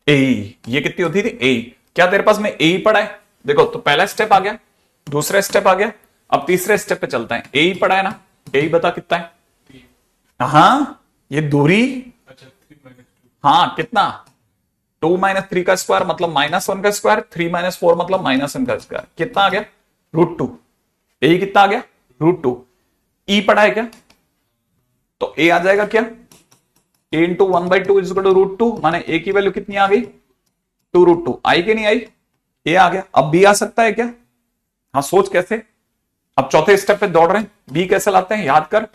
ए। ये कितनी होती थी? ए। क्या तेरे पास में ए ही पड़ा है? देखो, तो पहला स्टेप आ गया, दूसरा स्टेप आ गया, अब तीसरे स्टेप पे चलते हैं। ए ही पड़ा है ना, ए ही बता कितना है? हाँ, ये दूरी, अच्छा 3 - 2 हाँ कितना? 2 - 3 का स्क्वायर मतलब -1 का स्क्वायर, 3 - 4 मतलब -1 का स्क्वायर, कितना आ गया? √2। ए कितना आ गया? √2। ई पड़ा है क्या? तो ए आ जाएगा क्या? a into 1/2 is equal to √2, माने ए की वैल्यू कितनी आ गई? 2√2। आई कि नहीं आई? ए आ गया। अब बी आ सकता है क्या? हाँ, सोच कैसे। अब चौथे स्टेप पे दौड़ रहे हैं, बी कैसे लाते हैं, याद कर।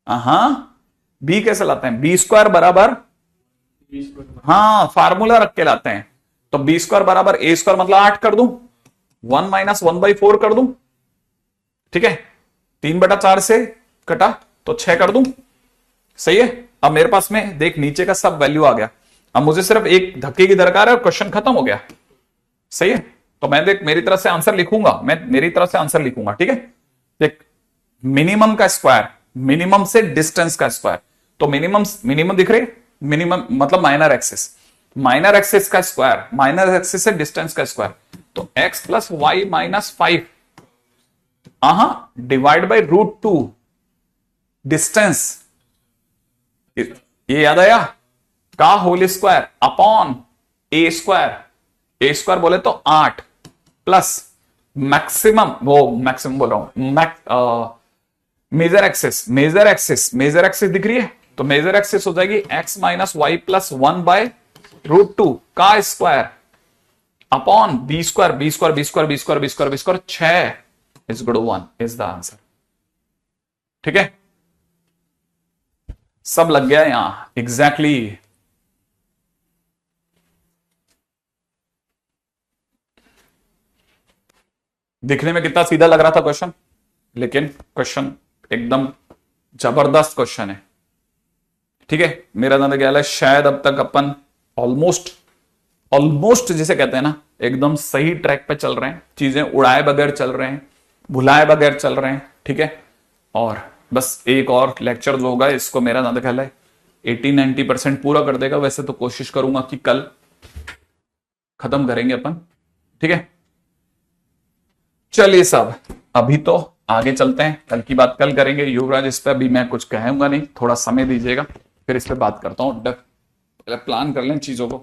हाँ, बी कैसे लाते हैं? बी स्क्वायर बराबर, 20 / हाँ फार्मूला रख के लाते हैं। तो बी स्क्वायर बराबर ए स्क्वायर मतलब 8 कर दूं, 1 - 1/4 कर दूं, ठीक है। 3/4 से कटा तो 6 कर दूं, सही है। अब मेरे पास में देख, नीचे का सब वैल्यू आ गया। अब मुझे सिर्फ एक धक्के की दरकार है और क्वेश्चन खत्म हो गया, सही है। तो मैं देख मेरी तरफ से आंसर लिखूंगा, मैं मेरी तरफ से आंसर लिखूंगा, ठीक है। देख, मिनिमम का स्क्वायर, मिनिमम से डिस्टेंस का स्क्वायर, तो मिनिमम दिख रहे, मिनिमम मतलब माइनर एक्सिस, माइनर एक्सिस का स्क्वायर, माइनर एक्सिस से डिस्टेंस का स्क्वायर, तो x + y - 5 divide by √2 distance, ये याद आया, का whole square upon A square, A square बोले तो 8 प्लस मैक्सिमम, वो मैक्सिमम बोल रहा हूं, major axis, major axis, major axis दिख रही है, तो मेजर एक्सिस हो जाएगी x - y + 1/√2 का square upon B square, B square, B square, B square, B square, B square, 6 is equal to 1 is the answer, ठीक है। सब लग गया यहां एग्जैक्टली। दिखने में कितना सीधा लग रहा था क्वेश्चन, लेकिन क्वेश्चन एकदम जबरदस्त क्वेश्चन है, ठीक है। मेरा अंदाजा ख्याल है शायद अब तक अपन ऑलमोस्ट जिसे कहते हैं ना, एकदम सही ट्रैक पे चल रहे हैं, चीजें उड़ाए बगैर चल रहे हैं, भुलाए बगैर चल रहे हैं, ठीक है। और बस एक और लेक्चर जो होगा, इसको मेरा अंदाजा ख्याल है 80-90% पूरा कर देगा। वैसे तो कोशिश करूंगा कि कल खत्म करेंगे अपन, ठीक है। चलिए साहब, अभी तो आगे चलते हैं, कल की बात कल करेंगे। युवराज, इस पर अभी मैं कुछ कहूंगा नहीं, थोड़ा समय दीजिएगा, फिर इस पर बात करता हूं। पहले प्लान कर लें चीजों को।